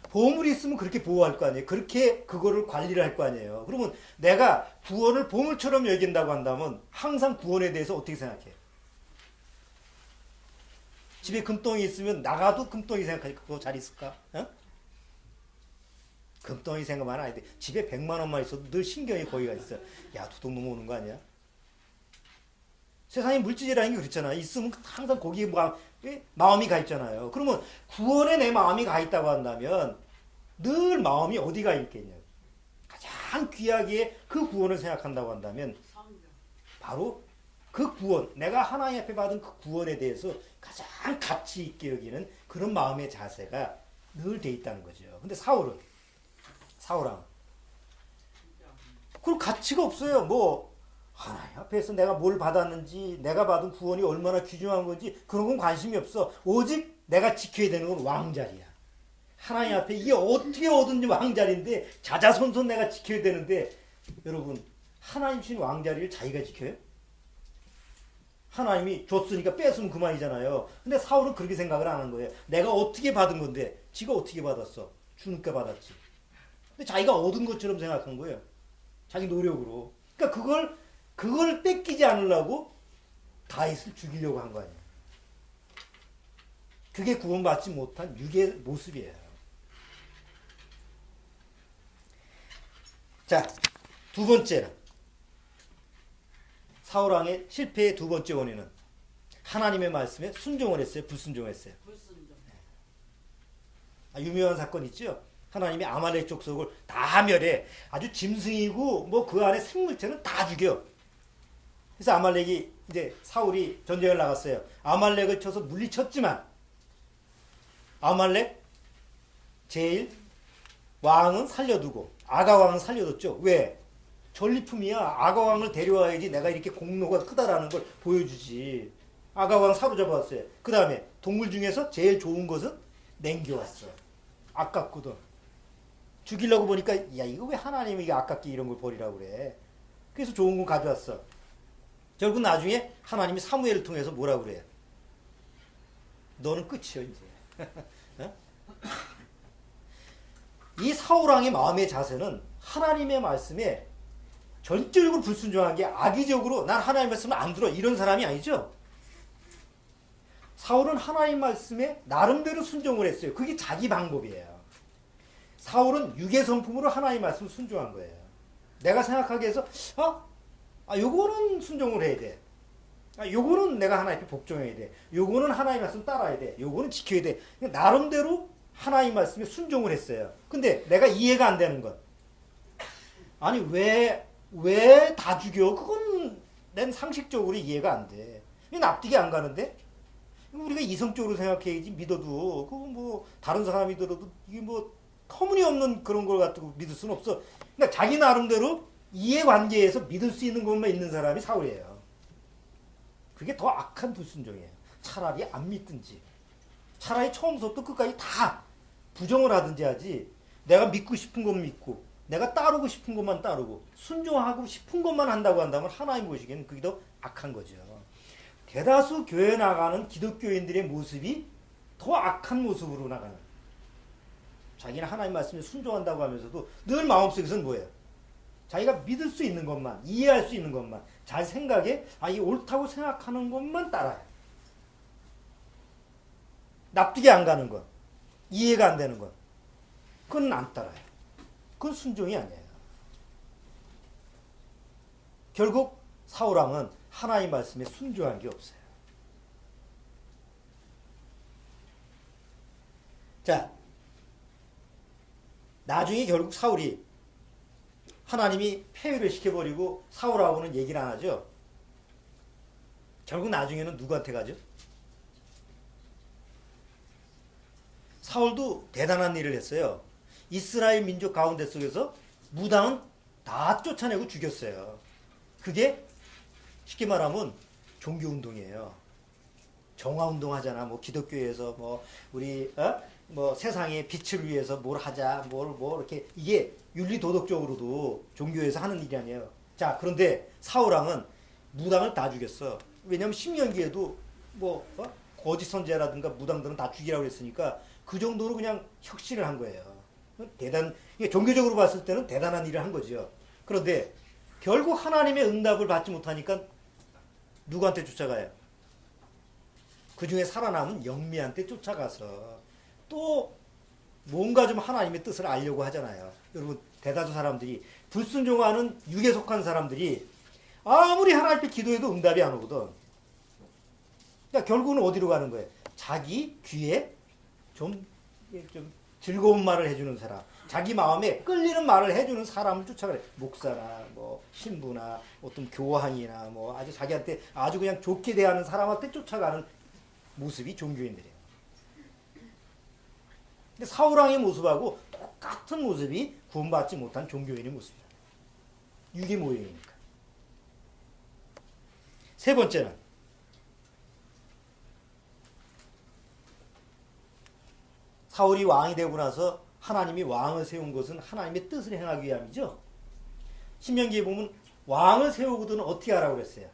보물이 있으면 그렇게 보호할 거 아니에요. 그렇게 그거를 관리를 할 거 아니에요. 그러면 내가 구원을 보물처럼 여긴다고 한다면 항상 구원에 대해서 어떻게 생각해? 집에 금덩이 있으면 나가도 금덩이 생각하지. 그거 잘 있을까? 어? 금덩이 생각만 안 돼. 집에 100만 원만 있어도 늘 신경이 거기가 있어. 야, 도둑놈 오는 거 아니야? 세상에 물질이라는 게 그렇잖아. 있으면 항상 거기에 마음이 가 있잖아요. 그러면 구원에 내 마음이 가 있다고 한다면 늘 마음이 어디가 있겠냐. 가장 귀하게 그 구원을 생각한다고 한다면 바로 그 구원, 내가 하나님 앞에 받은 그 구원에 대해서 가장 가치 있게 여기는 그런 마음의 자세가 늘 돼 있다는 거죠. 근데 사울은 그럴 가치가 없어요. 뭐 하나님 앞에서 내가 뭘 받았는지, 내가 받은 구원이 얼마나 귀중한 건지 그런 건 관심이 없어. 오직 내가 지켜야 되는 건 왕자리야. 하나님 앞에 이게 어떻게 얻은지 왕자리인데 자자손손 내가 지켜야 되는데, 여러분 하나님 주신 왕자리를 자기가 지켜요? 하나님이 줬으니까 뺏으면 그만이잖아요. 근데 사울은 그렇게 생각을 안 한 거예요. 내가 어떻게 받은 건데, 지가 어떻게 받았어? 주니까 받았지. 근데 자기가 얻은 것처럼 생각한 거예요. 자기 노력으로. 그러니까 그걸 뺏기지 않으려고 다윗을 죽이려고 한 거 아니에요. 그게 구원받지 못한 육의 모습이에요. 자, 두 번째는 사울 왕의 실패의 두 번째 원인은 하나님의 말씀에 순종을 했어요, 불순종했어요? 불순종. 유명한 사건 있죠? 하나님이 아말렉 족속을 다 멸해. 아주 짐승이고 뭐 그 안에 생물체는 다 죽여. 그래서 아말렉이 이제 사울이 전쟁을 나갔어요. 아말렉을 쳐서 물리쳤지만 아말렉 제일 왕은 살려두고 아가 왕은 살려뒀죠. 왜? 전리품이야. 아가 왕을 데려와야지 내가 이렇게 공로가 크다라는 걸 보여주지. 아가 왕 사로잡았어요. 그 다음에 동물 중에서 제일 좋은 것은 남겨왔어. 아깝거든. 죽이려고 보니까 야 이거 왜 하나님이 아깝게 이런 걸 버리라고 그래. 그래서 좋은 거 가져왔어. 결국 나중에 하나님이 사무엘을 통해서 뭐라고 그래요? 너는 끝이야 이제. 어? 이 사울왕의 마음의 자세는 하나님의 말씀에 전적으로 불순종한 게 악의적으로 난 하나님 말씀을 안 들어 이런 사람이 아니죠. 사울은 하나님 말씀에 나름대로 순종을 했어요. 그게 자기 방법이에요. 사울은 유괴 성품으로 하나님 말씀을 순종한 거예요. 내가 생각하기에 해서 요거는 순종을 해야 돼. 요거는 내가 하나님 앞에 복종해야 돼. 요거는 하나님 말씀 따라야 돼. 요거는 지켜야 돼. 나름대로 하나님 말씀에 순종을 했어요. 근데 내가 이해가 안 되는 건 아니 왜 다 죽여? 그건 난 상식적으로 이해가 안 돼. 납득이 안 가는데 우리가 이성적으로 생각해야지 믿어도 그거 뭐 다른 사람이 들어도 이게 뭐 터무니없는 그런 걸 갖고 믿을 수는 없어. 그러니까 자기 나름대로 이해관계에서 믿을 수 있는 것만 있는 사람이 사울이에요. 그게 더 악한 불순종이에요. 차라리 안 믿든지 차라리 처음부터 끝까지 다 부정을 하든지 하지 내가 믿고 싶은 것 믿고 내가 따르고 싶은 것만 따르고 순종하고 싶은 것만 한다고 한다면 하나님 보시기에는 그게 더 악한 거죠. 대다수 교회 나가는 기독교인들의 모습이 더 악한 모습으로 나가는 자기는 하나님 말씀에 순종한다고 하면서도 늘 마음속에서는 뭐예요? 자기가 믿을 수 있는 것만 이해할 수 있는 것만 자기 생각에 이 옳다고 생각하는 것만 따라요. 납득이 안 가는 것 이해가 안 되는 것 그건 안 따라요. 그건 순종이 아니에요. 결국 사울왕은 하나님 말씀에 순종한 게 없어요. 자, 나중에 결국 사울이 하나님이 폐위를 시켜버리고 사울하고는 얘기를 안 하죠. 결국 나중에는 누구한테 가죠? 사울도 대단한 일을 했어요. 이스라엘 민족 가운데 속에서 무당은 다 쫓아내고 죽였어요. 그게 쉽게 말하면 종교운동이에요. 정화운동 하잖아. 뭐 기독교에서 뭐 우리 뭐 세상의 빛을 위해서 뭘 하자, 뭐 이렇게 이게 윤리 도덕적으로도 종교에서 하는 일이 아니에요. 자, 그런데 사울왕은 무당을 다 죽였어. 왜냐면 신명기에도 뭐 거짓 선지자라든가 무당들은 다 죽이라고 했으니까 그 정도로 그냥 혁신을 한 거예요. 이게 종교적으로 봤을 때는 대단한 일을 한 거죠. 그런데 결국 하나님의 응답을 받지 못하니까 누구한테 쫓아가요? 그 중에 살아남은 영미한테 쫓아가서 또 뭔가 좀 하나님의 뜻을 알려고 하잖아요. 여러분 대다수 사람들이 불순종하는 육에 속한 사람들이 아무리 하나님 앞에 기도해도 응답이 안 오거든. 그러니까 결국은 어디로 가는 거예요? 자기 귀에 좀 즐거운 말을 해주는 사람, 자기 마음에 끌리는 말을 해주는 사람을 쫓아가래. 목사나 뭐 신부나 어떤 교황이나 뭐 아주 자기한테 아주 그냥 좋게 대하는 사람한테 쫓아가는 모습이 종교인들이에요. 근데 사울왕의 모습하고 똑같은 모습이 구원받지 못한 종교인의 모습이다. 육의 모형이니까. 세 번째는 사울이 왕이 되고 나서 하나님이 왕을 세운 것은 하나님의 뜻을 행하기 위함이죠. 신명기에 보면 왕을 세우거든 어떻게 하라고 그랬어요?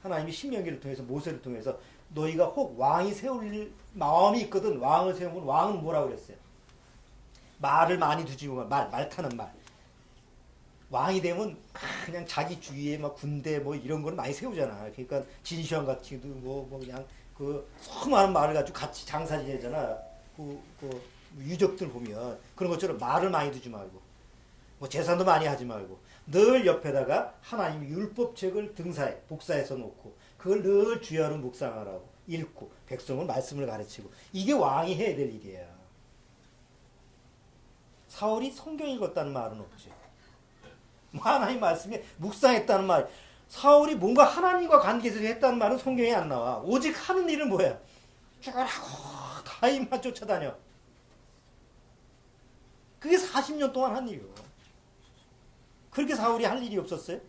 하나님이 신명기를 통해서 모세를 통해서 너희가 혹 왕이 세울 마음이 있거든 왕을 세우면 왕은 뭐라고 그랬어요? 말을 많이 두지 말 타는 말. 왕이 되면 그냥 자기 주위에 막 군대 뭐 이런 거는 많이 세우잖아. 그러니까 진시황 같이도 뭐 그냥 그 수많은 말을 가지고 같이 장사 지내잖아. 그 유적들 보면 그런 것처럼 말을 많이 두지 말고 뭐 제사도 많이 하지 말고 늘 옆에다가 하나님의 율법책을 등사해 복사해서 놓고 그걸 늘 주야로 묵상하라고 읽고 백성은 말씀을 가르치고 이게 왕이 해야 될 일이에요. 사울이 성경 읽었다는 말은 없지. 뭐 하나님 말씀에 묵상했다는 말, 사울이 뭔가 하나님과 관계에서 했다는 말은 성경에 안 나와. 오직 하는 일은 뭐야? 쭈라고 다윗만 쫓아다녀. 그게 40년 동안 한 일이요. 그렇게 사울이 할 일이 없었어요?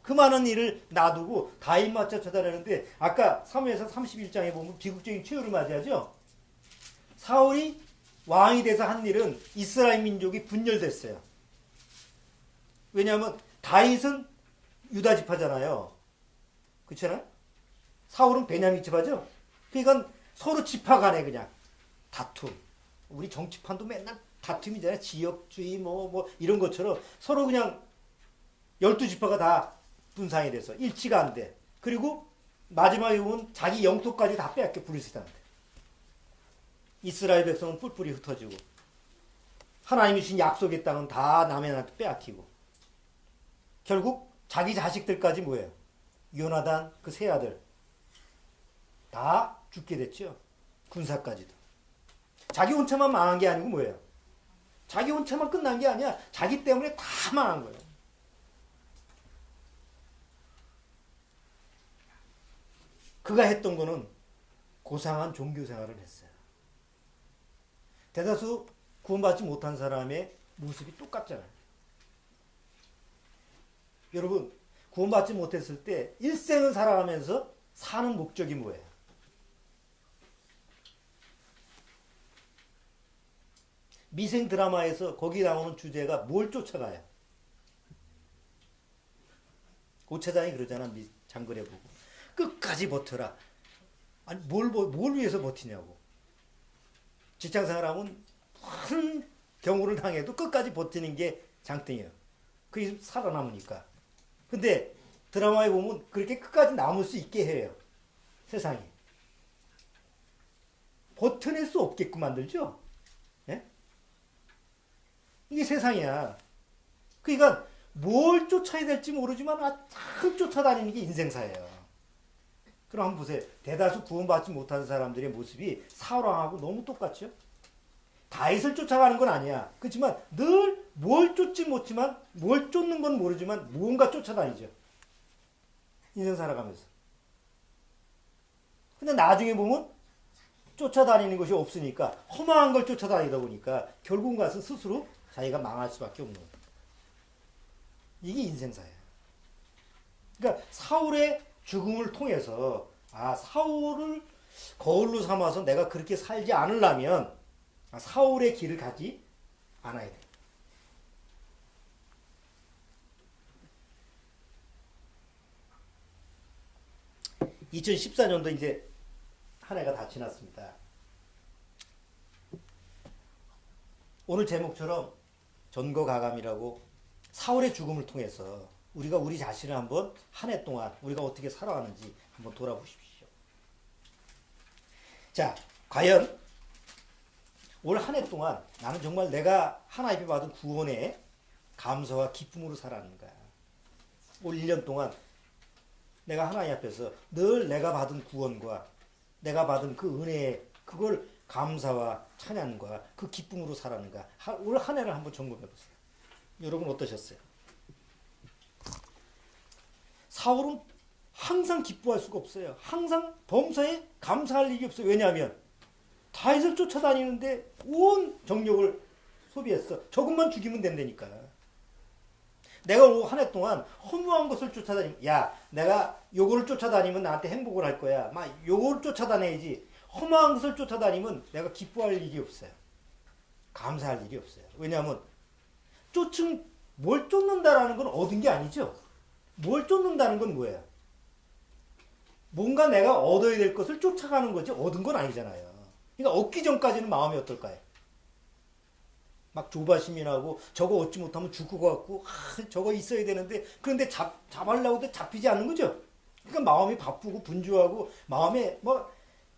그 많은 일을 놔두고 다윗만 쫓아다니는데 아까 사무엘상 31장에 보면 비극적인 최후를 맞이하죠. 사울이 왕이 돼서 한 일은 이스라엘 민족이 분열됐어요. 왜냐하면 다윗은 유다 지파잖아요. 그렇잖아요? 사울은 베냐민 지파죠. 그러니까 서로 지파 간에 그냥 다툼. 우리 정치판도 맨날 다툼이잖아요. 지역주의 뭐 이런 것처럼 서로 그냥 12지파가 다 분산이 돼서 일치가 안 돼. 그리고 마지막에 보면 자기 영토까지 다 빼앗겨 블레셋한테. 이스라엘 백성은 뿔뿔이 흩어지고 하나님이 주신 약속의 땅은 다 남에한테 빼앗기고 결국 자기 자식들까지 뭐예요? 요나단 그 세 아들 다 죽게 됐죠. 군사까지도. 자기 혼자만 망한 게 아니고 뭐예요? 자기 혼자만 끝난 게 아니야. 자기 때문에 다 망한 거예요. 그가 했던 거는 고상한 종교 생활을 했어요. 대다수 구원받지 못한 사람의 모습이 똑같잖아요. 여러분, 구원받지 못했을 때 일생을 살아가면서 사는 목적이 뭐예요? 미생 드라마에서 거기 나오는 주제가 뭘 쫓아가요? 오차장이 그러잖아. 장글에 보고. 끝까지 버텨라. 아니 뭘 위해서 버티냐고. 직장생활하면 큰 경우를 당해도 끝까지 버티는 게 장땡이에요. 그게 살아남으니까. 근데 드라마에 보면 그렇게 끝까지 남을 수 있게 해요. 세상이. 버텨낼 수 없게끔 만들죠. 예? 이게 세상이야. 그러니까 뭘 쫓아야 될지 모르지만 참 쫓아다니는 게 인생사예요. 그럼 한번 보세요. 대다수 구원받지 못하는 사람들의 모습이 사울왕하고 너무 똑같죠? 다윗을 쫓아가는 건 아니야. 그렇지만 늘 뭘 쫓지 못지만 뭘 쫓는 건 모르지만 무언가 쫓아다니죠. 인생 살아가면서. 근데 나중에 보면 쫓아다니는 것이 없으니까 허망한 걸 쫓아다니다 보니까 결국 가서 스스로 자기가 망할 수밖에 없는 거예요. 이게 인생사예요. 그러니까 사울의 죽음을 통해서 사울을 거울로 삼아서 내가 그렇게 살지 않으려면 사울의 길을 가지 않아야 돼. 2014년도 이제 한 해가 다 지났습니다. 오늘 제목처럼 전거가감이라고 사울의 죽음을 통해서 우리가 우리 자신을 한번 한 해 동안 우리가 어떻게 살아왔는지 한번 돌아보십시오. 자, 과연 올 한 해 동안 나는 정말 내가 하나님께 받은 구원에 감사와 기쁨으로 살았는가? 올 1년 동안 내가 하나님 앞에서 늘 내가 받은 구원과 내가 받은 그 은혜에 그걸 감사와 찬양과 그 기쁨으로 살았는가? 올 한 해를 한번 점검해 보세요. 여러분 어떠셨어요? 사울은 항상 기뻐할 수가 없어요. 항상 범사에 감사할 일이 없어요. 왜냐하면 다윗을 쫓아다니는데 온 정력을 소비했어. 저것만 죽이면 된다니까. 내가 한 해 동안 허무한 것을 쫓아다니면 내가 요거를 쫓아다니면 나한테 행복을 할 거야. 요거를 쫓아다녀야지. 허무한 것을 쫓아다니면 내가 기뻐할 일이 없어요. 감사할 일이 없어요. 왜냐하면 뭘 쫓는다라는 건 얻은 게 아니죠. 뭘 쫓는다는 건 뭐예요? 뭔가 내가 얻어야 될 것을 쫓아가는 거지 얻은 건 아니잖아요. 그러니까 얻기 전까지는 마음이 어떨까요? 막 조바심이 나고 저거 얻지 못하면 죽을 것 같고 저거 있어야 되는데 그런데 잡으려고 해도 잡히지 않는 거죠. 그러니까 마음이 바쁘고 분주하고 마음에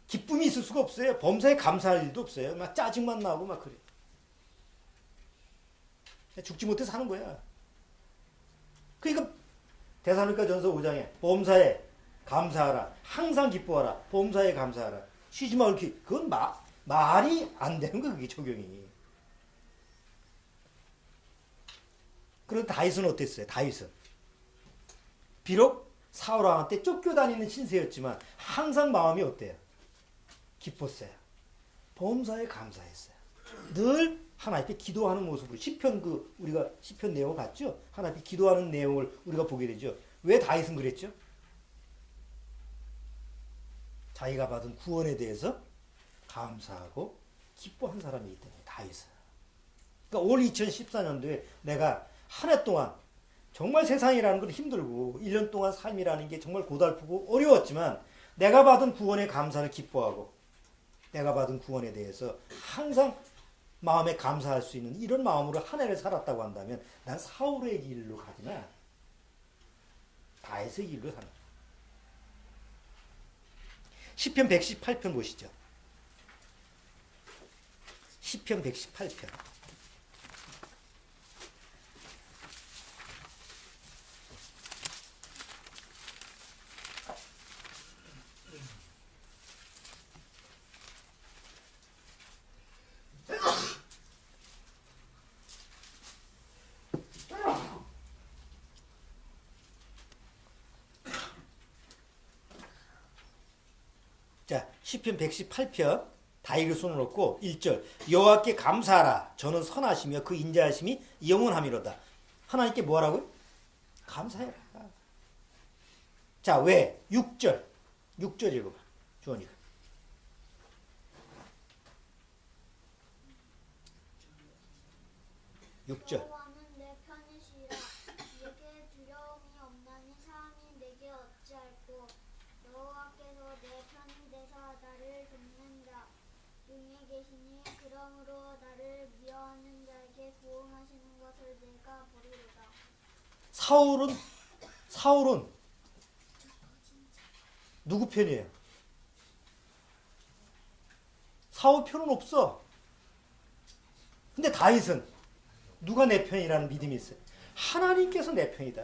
기쁨이 있을 수가 없어요. 범사에 감사할 일도 없어요. 막 짜증만 나고 막 그래. 죽지 못해 사는 거야. 그러니까 데살로니가 전서 5장에 범사에 감사하라. 항상 기뻐하라. 범사에 감사하라. 쉬지 말고 그건 말이 안 되는 거야. 그게 적용이. 그런데 다윗은 어땠어요? 다윗은 비록 사울 왕한테 쫓겨다니는 신세였지만 항상 마음이 어때요? 기뻤어요. 범사에 감사했어요. 늘 하나님께 기도하는 모습으로 시편 우리가 시편 내용을 봤죠? 하나님께 기도하는 내용을 우리가 보게 되죠. 왜 다윗은 그랬죠? 자기가 받은 구원에 대해서 감사하고 기뻐한 사람이기 때문에 다윗은. 그러니까 올 2014년도에 내가 한 해 동안 정말 세상이라는 건 힘들고 1년 동안 삶이라는 게 정말 고달프고 어려웠지만 내가 받은 구원에 감사를 기뻐하고 내가 받은 구원에 대해서 항상 마음에 감사할 수 있는 이런 마음으로 한 해를 살았다고 한다면 난 사울의 길로 가지나 다윗의 길로 산다. 시편 118편 보시죠. 시편 118편. 자, 시편 118편 다윗의 손을 놓고 1절 여호와께 감사하라. 저는 선하시며 그 인자하심이 영원함이로다. 하나님께 뭐 하라고요? 감사해라. 자, 왜? 6절 읽어봐. 주원이가. 6절. 여호와는 내 편이시라. 내게 두려움이 없나니 사람이 내게 어찌할꼬. 여호와께서 내 편이 되사 나를 돕는다. 중에 계시니 그러므로 나를 미워하는 자에게 보응하시는 것을 내가 보리로다. 사울은 누구 편이에요? 사울 편은 없어. 근데 다윗은 누가 내 편이라는 믿음이 있어요. 하나님께서 내 편이다.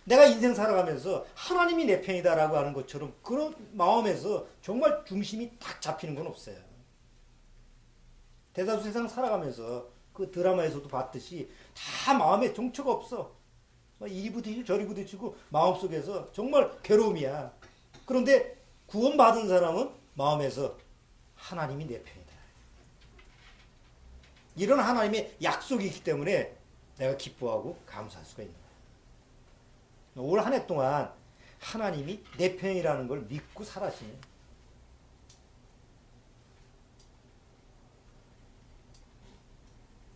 내가 인생 살아가면서 하나님이 내 편이다라고 하는 것처럼 그런 마음에서 정말 중심이 딱 잡히는 건 없어요. 대다수 세상 살아가면서 그 드라마에서도 봤듯이 다 마음에 정처가 없어. 이리 부딪히고 저리 부딪히고 마음속에서 정말 괴로움이야. 그런데 구원받은 사람은 마음에서 하나님이 내 편이다. 이런 하나님의 약속이 있기 때문에 내가 기뻐하고 감사할 수가 있는 거야. 올 한 해 동안 하나님이 내 편이라는 걸 믿고 살아시네.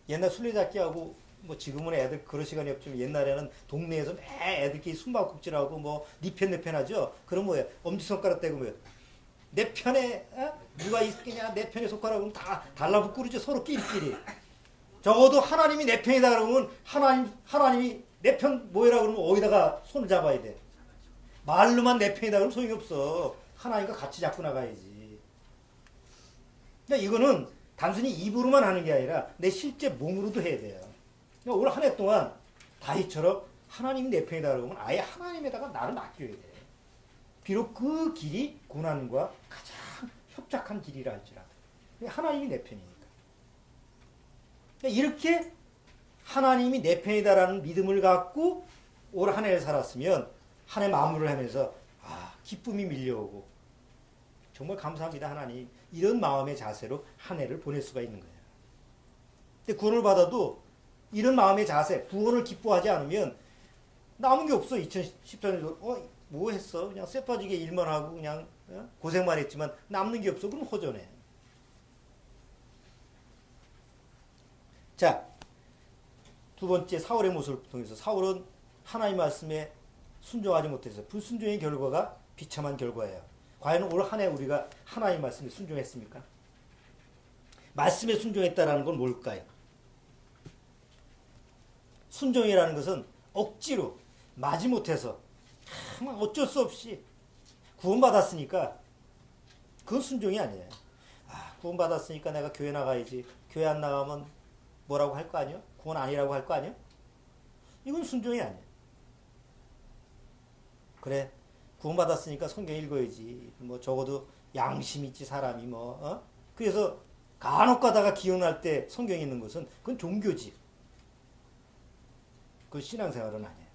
옛날 술래잡기하고 뭐 지금은 애들 그럴 시간이 없지만 옛날에는 동네에서 매 애들끼리 숨바꼭질하고 뭐 니 편 내 편 하죠. 그럼 뭐야? 엄지손가락 떼고 뭐야? 내 편에 누가 있겠냐? 내 편에 속하라 그러면 다 달라붙고 그러죠. 서로 끼리끼리. 적어도 하나님이 내 편이다 그러면 하나님이 내 편 뭐이라 그러면 어디다가 손을 잡아야 돼. 말로만 내 편이다 그러면 소용이 없어. 하나님과 같이 잡고 나가야지. 그러니까 이거는 단순히 입으로만 하는 게 아니라 내 실제 몸으로도 해야 돼요. 그러니까 올 한 해 동안 다윗처럼 하나님이 내 편이다 그러면 아예 하나님에다가 나를 맡겨야 돼. 비록 그 길이 고난과 가장 협착한 길이라 할지라도 하나님이 내 편이니까. 그러니까 이렇게 하나님이 내 편이다라는 믿음을 갖고 올 한 해를 살았으면 한 해 마무리를 하면서 기쁨이 밀려오고 정말 감사합니다 하나님 이런 마음의 자세로 한 해를 보낼 수가 있는 거예요. 근데 구원을 받아도 이런 마음의 자세, 구원을 기뻐하지 않으면 남은 게 없어. 2014년도 뭐 했어? 그냥 쇠빠지게 일만 하고 그냥 고생만 했지만 남는 게 없어. 그럼 허전해. 자, 두 번째 사울의 모습을 통해서 사울은 하나님 말씀에 순종하지 못해서 불순종의 결과가 비참한 결과예요. 과연 올 한 해 우리가 하나님 말씀에 순종했습니까? 말씀에 순종했다라는 건 뭘까요? 순종이라는 것은 억지로 마지못해서 어쩔 수 없이 구원받았으니까 그건 순종이 아니에요. 구원받았으니까 내가 교회 나가야지. 교회 안 나가면 뭐라고 할 거 아니야? 구원 아니라고 할 거 아니야? 이건 순종이 아니야. 그래, 구원받았으니까 성경 읽어야지. 뭐 적어도 양심 있지 사람이 뭐. 그래서 간혹 가다가 기억날 때 성경 읽는 것은 그건 종교지. 그건 신앙생활은 아니에요.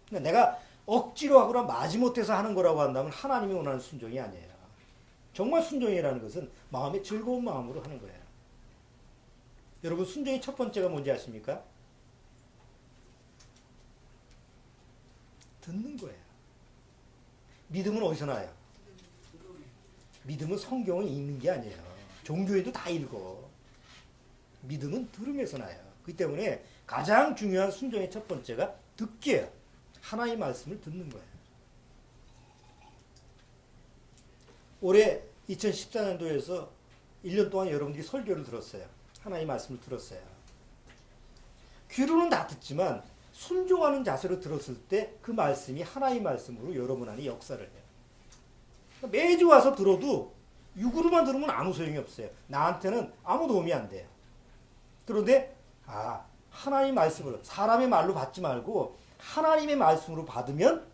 그러니까 내가 억지로 하거나 마지못해서 하는 거라고 한다면 하나님이 원하는 순종이 아니에요. 정말 순종이라는 것은 마음의 즐거운 마음으로 하는 거예요. 여러분, 순종의 첫 번째가 뭔지 아십니까? 듣는 거예요. 믿음은 어디서 나요? 믿음은 성경을 읽는 게 아니에요. 종교에도 다 읽어. 믿음은 들음에서 나요. 그렇기 때문에 가장 중요한 순종의 첫 번째가 듣기예요. 하나님의 말씀을 듣는 거예요. 올해 2014년도에서 1년 동안 여러분들이 설교를 들었어요. 하나님의 말씀을 들었어요. 귀로는 다 듣지만 순종하는 자세로 들었을 때 그 말씀이 하나님의 말씀으로 여러분 안에 역사를 해요. 매주 와서 들어도 육으로만 들으면 아무 소용이 없어요. 나한테는 아무 도움이 안 돼요. 그런데 하나님의 말씀으로, 사람의 말로 받지 말고 하나님의 말씀으로 받으면,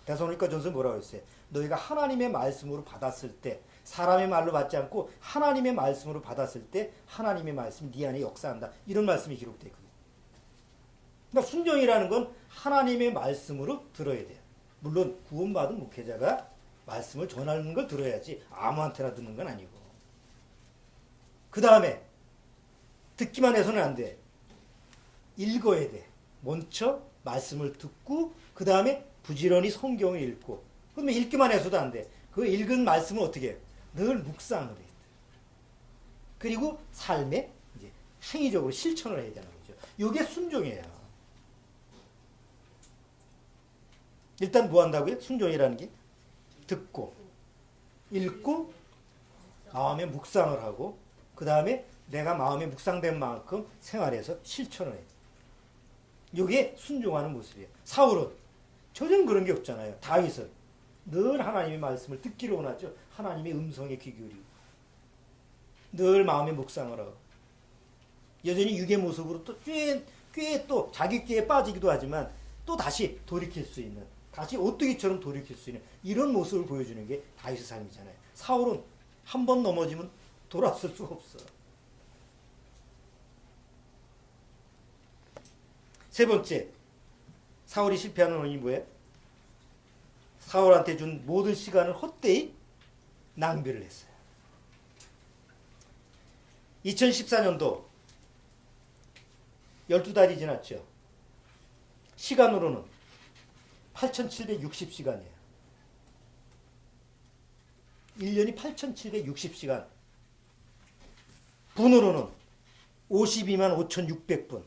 데살로니가전서 뭐라고 했어요? 너희가 하나님의 말씀으로 받았을 때, 사람의 말로 받지 않고 하나님의 말씀으로 받았을 때 하나님의 말씀이 네 안에 역사한다. 이런 말씀이 기록되어 있거든요. 그러니까 순종이라는 건 하나님의 말씀으로 들어야 돼요. 물론 구원받은 목회자가 말씀을 전하는 걸 들어야지 아무한테나 듣는 건 아니고. 그 다음에 듣기만 해서는 안 돼. 읽어야 돼. 먼저 말씀을 듣고 그 다음에 부지런히 성경을 읽고. 그러면 읽기만 해서도 안 돼. 그 읽은 말씀을 어떻게 해요? 늘 묵상을 해야 돼. 그리고 삶에 이제 행위적으로 실천을 해야 되는 거죠. 이게 순종이에요. 일단 뭐 한다고요? 순종이라는 게 듣고 읽고 마음에 묵상을 하고 그 다음에 내가 마음에 묵상된 만큼 생활에서 실천을 해요. 이게 순종하는 모습이에요. 사울은 전혀 그런 게 없잖아요. 다윗은 늘 하나님의 말씀을 듣기로 원하죠. 하나님의 음성에 귀 기울이고 늘 마음에 묵상을 하고 여전히 육의 모습으로 또 꽤 또 자기 꾀에 빠지기도 하지만 또 다시 돌이킬 수 있는, 다시 오뚜기처럼 돌이킬 수 있는 이런 모습을 보여주는 게 다윗의 삶이잖아요. 사울은 한 번 넘어지면 돌아설 수가 없어. 세 번째, 사울이 실패하는 원인이 뭐예요? 사울한테 준 모든 시간을 헛되이 낭비를 했어요. 2014년도 12달이 지났죠. 시간으로는 8,760시간이에요. 1년이 8,760시간. 분으로는 52만 5,600분.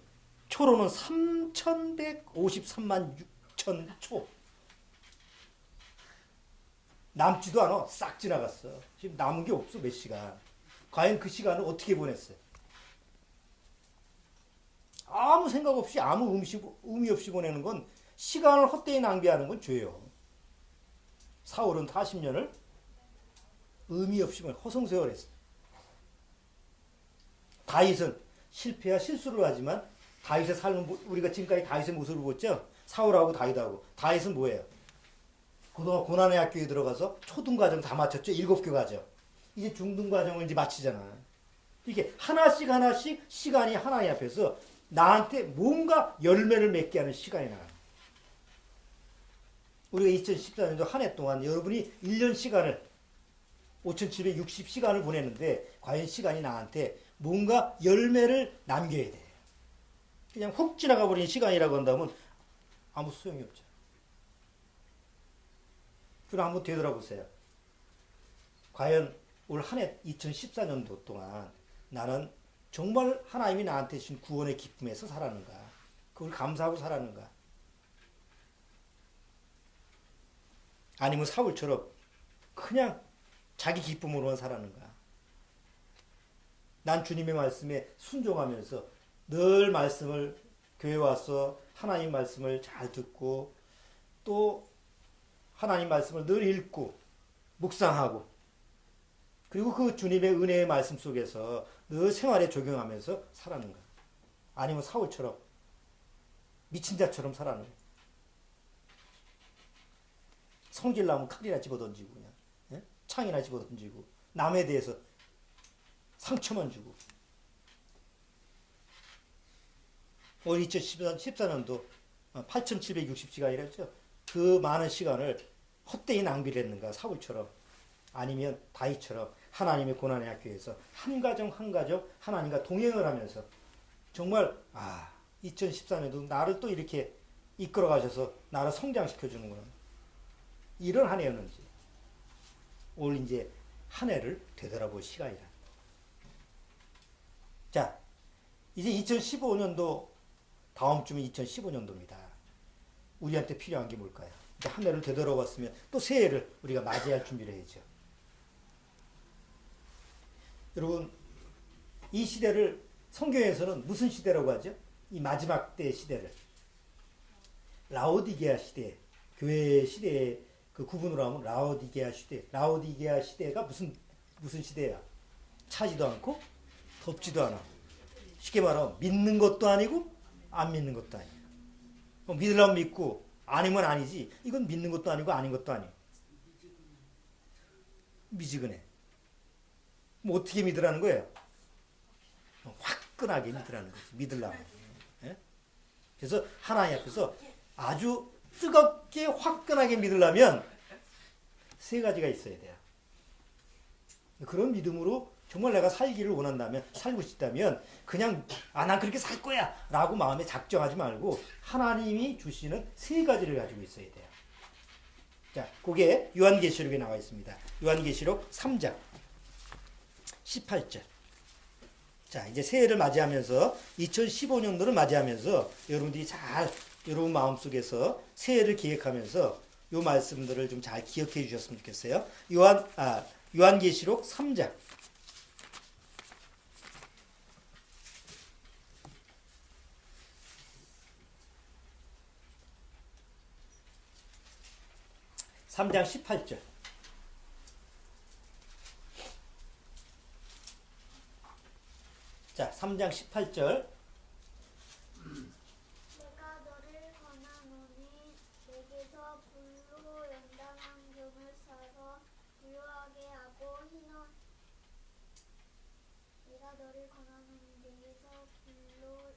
초로는 3,153만 6천 초. 남지도 않아. 싹 지나갔어. 지금 남은 게 없어, 몇 시간. 과연 그 시간을 어떻게 보냈어요? 아무 생각 없이, 아무 의미 없이 보내는 건, 시간을 헛되이 낭비하는 건 죄예요. 사울은 40년을 의미 없이 허송세월 했어요. 다윗은 실패야 실수를 하지만 다윗의 삶은, 우리가 지금까지 다윗의 모습을 봤죠? 사울하고 다윗하고. 다윗은 뭐예요? 그동안 고난의 학교에 들어가서 초등과정 다 마쳤죠? 7개 과정. 이제 중등과정을 이제 마치잖아. 이게 하나씩 하나씩 시간이 하나님 앞에서 나한테 뭔가 열매를 맺게 하는 시간이 나가요. 우리가 2014년도 한 해 동안 여러분이 1년 시간을 5,760시간을 보냈는데 과연 시간이 나한테 뭔가 열매를 남겨야 돼. 그냥 훅 지나가 버린 시간이라고 한다면 아무 소용이 없죠. 그럼 한번 되돌아보세요. 과연 올 한 해 2014년도 동안 나는 정말 하나님이 나한테 주신 구원의 기쁨에서 살았는가? 그걸 감사하고 살았는가? 아니면 사울처럼 그냥 자기 기쁨으로만 살았는가? 난 주님의 말씀에 순종하면서 늘 말씀을, 교회 와서 하나님 말씀을 잘 듣고 또 하나님 말씀을 늘 읽고 묵상하고 그리고 그 주님의 은혜의 말씀 속에서 늘 생활에 적용하면서 살았는가? 아니면 사울처럼 미친 자처럼 살아는 성질 나면 칼이나 집어던지고 그냥 예? 창이나 집어던지고 남에 대해서 상처만 주고 올 2014년도 8,760시간이랬죠. 그 많은 시간을 헛되이 낭비를 했는가 사울처럼 아니면 다윗처럼 하나님의 고난의 학교에서 한 가정 한 가정 하나님과 동행을 하면서 정말 2014년도 나를 또 이렇게 이끌어 가셔서 나를 성장시켜 주는구나. 이런 한 해였는지 올 이제 한 해를 되돌아볼 시간이다. 자, 이제 2015년도 다음 주면 2015년도입니다. 우리한테 필요한 게 뭘까요? 이제 한 해를 되돌아봤으면 또 새해를 우리가 맞이할 준비를 해야죠. 여러분, 이 시대를 성경에서는 무슨 시대라고 하죠? 이 마지막 때의 시대를 라오디게아 시대, 교회 시대의 그 구분으로 하면 라오디게아 시대. 라오디게아 시대가 무슨 시대야? 차지도 않고 덥지도 않아. 쉽게 말하면 믿는 것도 아니고 안 믿는 것도 아니야. 믿으려면 믿고 아니면 아니지. 이건 믿는 것도 아니고 아닌 것도 아니야. 미지근해. 뭐 어떻게 믿으라는 거예요? 화끈하게 믿으라는 거지. 믿으려면. 예? 그래서 하나님 앞에서 아주 뜨겁게 화끈하게 믿으려면 세 가지가 있어야 돼요. 그런 믿음으로 정말 내가 살기를 원한다면, 살고 싶다면 그냥 난 그렇게 살 거야 라고 마음에 작정하지 말고 하나님이 주시는 세 가지를 가지고 있어야 돼요. 자, 그게 요한계시록에 나와 있습니다. 요한계시록 3장 18절. 자, 이제 새해를 맞이하면서 2015년도를 맞이하면서 여러분들이 잘 여러분 마음속에서 새해를 기획하면서 요 말씀들을 좀 잘 기억해 주셨으면 좋겠어요. 요한계시록 3장 3장 18절. 자, 3장 18절. 내가 너를 권하노니 내게서 불로 연단한 금을 사서 부유하게 하고 내가 너를 권하노니 내게서 불로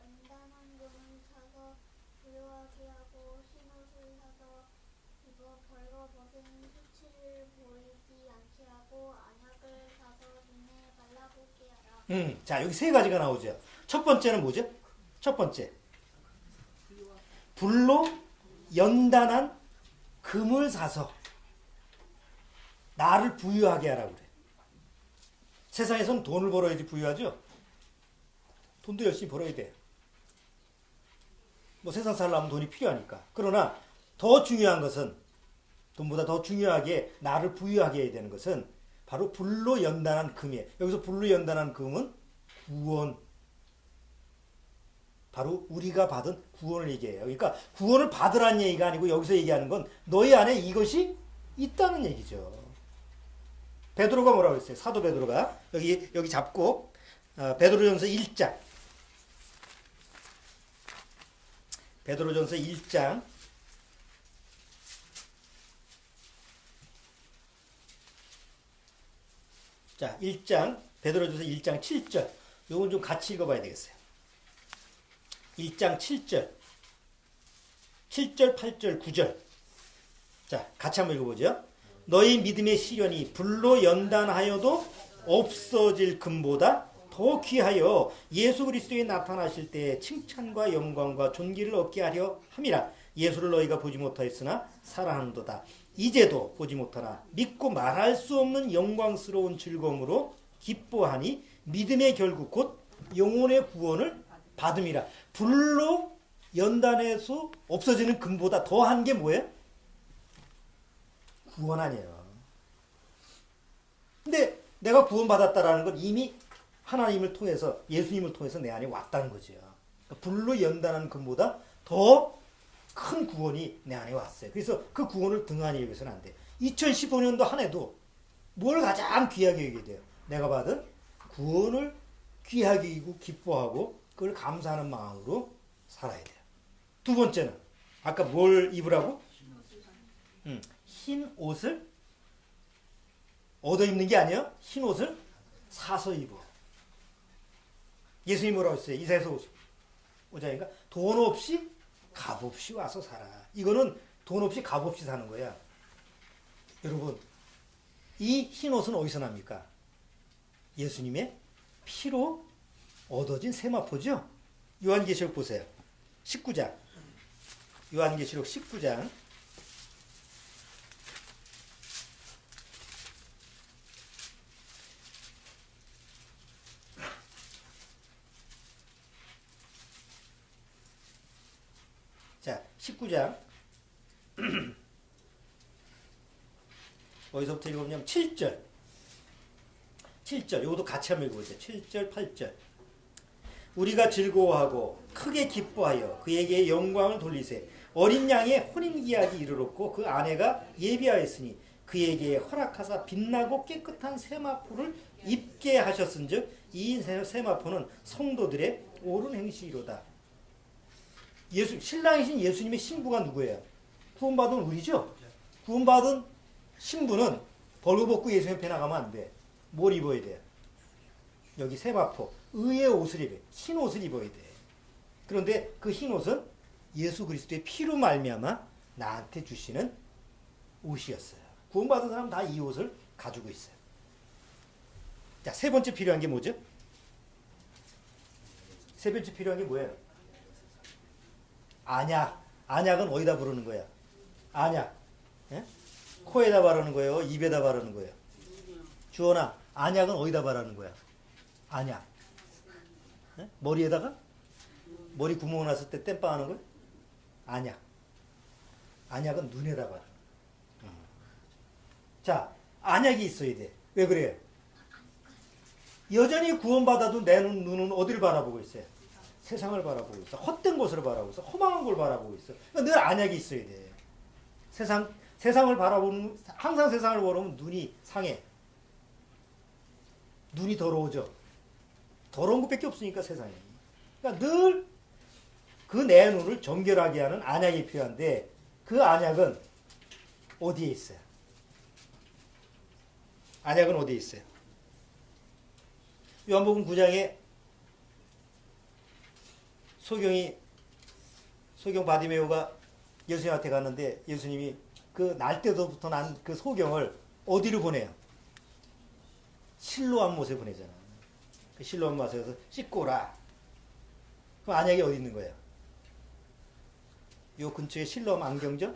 연단한 금을 사서 부유하게 하고 흰옷을 사서 입어 벌거벗은 수치를 보이지 않게 하고 안약을 사서 눈에 발라보게 하라. 자, 여기 세 가지가 나오죠. 첫 번째는 뭐죠? 첫 번째. 불로 연단한 금을 사서 나를 부유하게 하라고 그래. 세상에서는 돈을 벌어야지 부유하죠? 돈도 열심히 벌어야 돼. 뭐 세상 살려면 돈이 필요하니까. 그러나 더 중요한 것은, 돈보다 더 중요하게 나를 부유하게 해야 되는 것은 바로 불로 연단한 금이에요. 여기서 불로 연단한 금은 구원. 바로 우리가 받은 구원을 얘기해요. 그러니까 구원을 받으라는 얘기가 아니고 여기서 얘기하는 건 너희 안에 이것이 있다는 얘기죠. 베드로가 뭐라고 했어요? 사도 베드로가 여기 잡고 베드로전서 1장. 베드로전서 1장 자, 1장 베드로전서 1장 7절. 요건 좀 같이 읽어봐야 되겠어요. 1장 7절, 7절, 8절, 9절. 자, 같이 한번 읽어보죠. 너희 믿음의 시련이 불로 연단하여도 없어질 금보다 더 귀하여 예수 그리스도에 나타나실 때 칭찬과 영광과 존귀를 얻게 하려 함이라. 예수를 너희가 보지 못하였으나 사랑하는도다. 이제도 보지 못하나 믿고 말할 수 없는 영광스러운 즐거움으로 기뻐하니 믿음의 결국 곧 영혼의 구원을 받음이라. 불로 연단해서 없어지는 금보다 더한 게 뭐예요? 구원 아니에요. 근데 내가 구원받았다라는 건 이미 하나님을 통해서, 예수님을 통해서 내 안에 왔다는 거죠. 불로 연단한 금보다 더 큰 구원이 내 안에 왔어요. 그래서 그 구원을 등한히 여기서는 안 돼. 2015년도 한 해도 뭘 가장 귀하게 여겨야 돼요? 내가 받은 구원을 귀하게 여기고 기뻐하고 그걸 감사하는 마음으로 살아야 돼요. 두 번째는 아까 뭘 입으라고? 흰 옷을 얻어 입는 게 아니야. 흰 옷을 사서 입어. 예수님이 뭐라고 했어요? 이사야서 5장인가? 돈 없이 값 없이 와서 살아. 이거는 돈 없이 값 없이 사는 거야. 여러분, 이 흰 옷은 어디서 납니까? 예수님의 피로 얻어진 세마포죠. 요한계시록 보세요. 19장. 요한계시록 19장. 자, 19장. 어디서부터 읽어보냐면 7절. 7절. 이것도 같이 한번 읽어보세요. 7절, 8절. 우리가 즐거워하고 크게 기뻐하여 그에게 영광을 돌리세. 어린 양의 혼인기약이 이르렀고 그 아내가 예비하였으니 그에게 허락하사 빛나고 깨끗한 세마포를 입게 하셨은즉 이 세마포는 성도들의 옳은 행실이로다. 신랑이신 예수님의 신부가 누구예요? 구원받은 우리죠? 구원받은 신부는 벌거벗고 예수 옆에 나가면 안 돼. 뭘 입어야 돼요? 여기 세마포, 의의 옷을 입어요. 흰 옷을 입어야 돼. 그런데 그 흰 옷은 예수 그리스도의 피로 말미암아 나한테 주시는 옷이었어요. 구원받은 사람 다 이 옷을 가지고 있어요. 자, 세 번째 필요한 게 뭐죠? 세 번째 필요한 게 뭐예요? 안약. 안약은 어디다 바르는 거야? 안약. 예? 코에다 바르는 거예요? 입에다 바르는 거예요? 주원아, 안약은 어디다 바르는 거야? 안약. 예? 머리에다가? 머리 구멍 났을 때 땜빵 하는 거야? 안약. 안약은 눈에다 바르는 거야. 자, 안약이 있어야 돼. 왜 그래요? 여전히 구원받아도 내 눈은 어디를 바라보고 있어요? 세상을 바라보고 있어. 헛된 것을 바라보고 있어. 허망한 걸 바라보고 있어. 그러니까 늘 안약이 있어야 돼. 세상을 바라보는, 항상 세상을 바라보면 눈이 상해. 눈이 더러워져. 더러운 것밖에 없으니까 세상에. 그러니까 늘 그 내 눈을 정결하게 하는 안약이 필요한데 그 안약은 어디에 있어요? 안약은 어디에 있어요? 요한복음 9장에 소경 바디메오가 예수님한테 갔는데 예수님이 그 날 때부터 난 그 소경을 어디로 보내요? 실로암 못에 보내잖아. 그 실로암 못에 가서 씻고 오라. 그럼 안약이 어디 있는 거야? 요 근처에 실로암 안경점?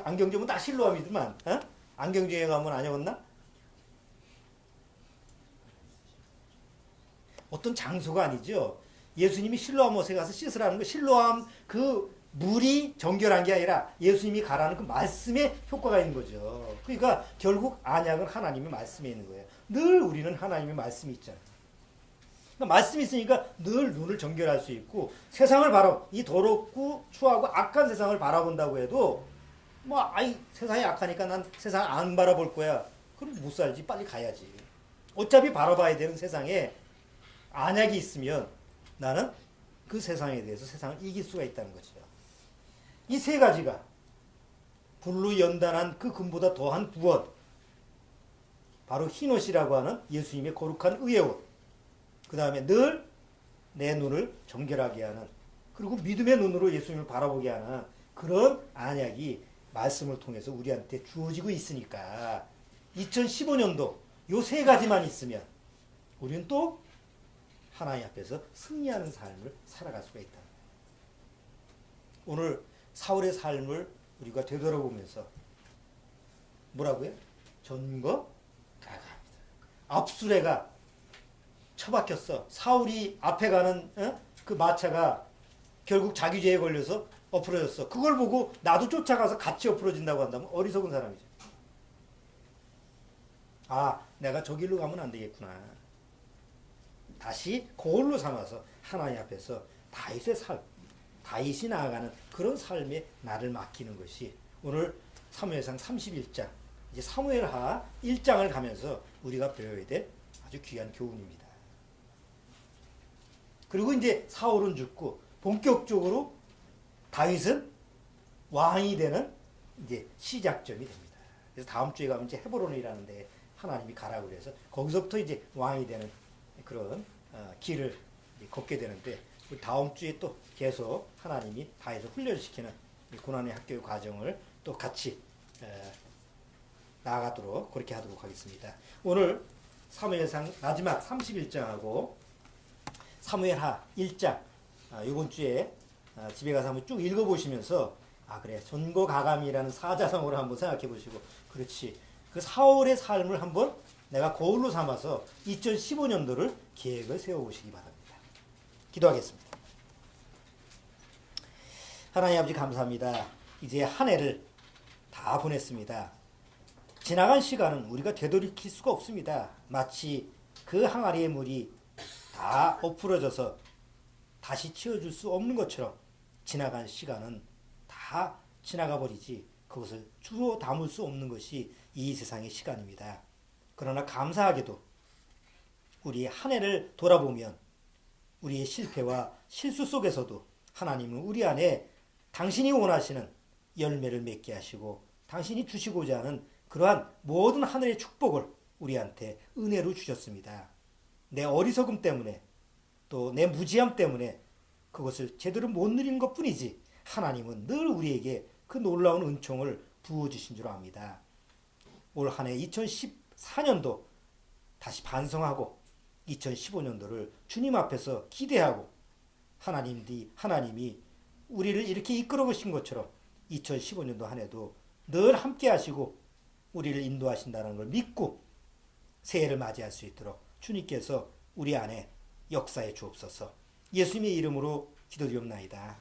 안경점은 다 실로암이더만. 어? 안경점에 가면 안약 없나? 어떤 장소가 아니죠. 예수님이 실로암 못에 가서 씻으라는 거, 실로암 그 물이 정결한 게 아니라 예수님이 가라는 그 말씀에 효과가 있는 거죠. 그러니까 결국 안약은 하나님의 말씀에 있는 거예요. 늘 우리는 하나님의 말씀이 있잖아요. 그러니까 말씀이 있으니까 늘 눈을 정결할 수 있고 세상을 이 더럽고 추하고 악한 세상을 바라본다고 해도 세상이 악하니까 난 세상을 안 바라볼 거야. 그럼 못 살지. 빨리 가야지. 어차피 바라봐야 되는 세상에 안약이 있으면 나는 그 세상에 대해서 세상을 이길 수가 있다는 거죠. 이 세 가지가 불로 연단한 그 금보다 더한 구원, 바로 흰옷이라고 하는 예수님의 거룩한 의의 옷, 그 다음에 늘 내 눈을 정결하게 하는, 그리고 믿음의 눈으로 예수님을 바라보게 하는 그런 안약이 말씀을 통해서 우리한테 주어지고 있으니까 2015년도 요 세 가지만 있으면 우리는 또 하나님 앞에서 승리하는 삶을 살아갈 수가 있다. 오늘 사울의 삶을 우리가 되돌아보면서 뭐라고요? 전거 가가합니다. 압수레가 처박혔어. 사울이 앞에 가는 그 마차가 결국 자기 죄에 걸려서 엎어졌어. 그걸 보고 나도 쫓아가서 같이 엎어진다고 한다면 어리석은 사람이죠. 아, 내가 저 길로 가면 안 되겠구나. 다시 거울로 삼아서 하나님 앞에서 다윗의 삶, 다윗이 나아가는 그런 삶에 나를 맡기는 것이 오늘 사무엘상 31장, 이제 사무엘하 1장을 가면서 우리가 배워야 될 아주 귀한 교훈입니다. 그리고 이제 사울은 죽고 본격적으로 다윗은 왕이 되는 이제 시작점이 됩니다. 그래서 다음 주에 가면 이제 헤브론이라는데 하나님이 가라고 그래서 거기서부터 이제 왕이 되는 그런 길을 걷게 되는데 다음 주에 또 계속 하나님이 다윗을 훈련시키는 고난의 학교의 과정을 또 같이 나아가도록 그렇게 하도록 하겠습니다. 오늘 사무엘상 마지막 31장하고 사무엘하 1장 이번 주에 집에 가서 한번 쭉 읽어보시면서 그래 전고가감이라는 사자성어를 한번 생각해 보시고 그렇지 그 사울의 삶을 한번 내가 거울로 삼아서 2015년도를 계획을 세워보시기 바랍니다. 기도하겠습니다. 하나님 아버지 감사합니다. 이제 한 해를 다 보냈습니다. 지나간 시간은 우리가 되돌이킬 수가 없습니다. 마치 그 항아리의 물이 다 엎으러져서 다시 치워줄 수 없는 것처럼 지나간 시간은 다 지나가 버리지 그것을 주워 담을 수 없는 것이 이 세상의 시간입니다. 그러나 감사하게도 우리 한 해를 돌아보면 우리의 실패와 실수 속에서도 하나님은 우리 안에 당신이 원하시는 열매를 맺게 하시고 당신이 주시고자 하는 그러한 모든 하늘의 축복을 우리한테 은혜로 주셨습니다. 내 어리석음 때문에 또 내 무지함 때문에 그것을 제대로 못 누린 것뿐이지 하나님은 늘 우리에게 그 놀라운 은총을 부어주신 줄 압니다. 올 한 해 2014년도 다시 반성하고 2015년도를 주님 앞에서 기대하고 하나님이 우리를 이렇게 이끌어 오신 것처럼 2015년도 한 해도 늘 함께 하시고 우리를 인도하신다는 걸 믿고 새해를 맞이할 수 있도록 주님께서 우리 안에 역사해 주옵소서. 예수님의 이름으로 기도드리옵나이다.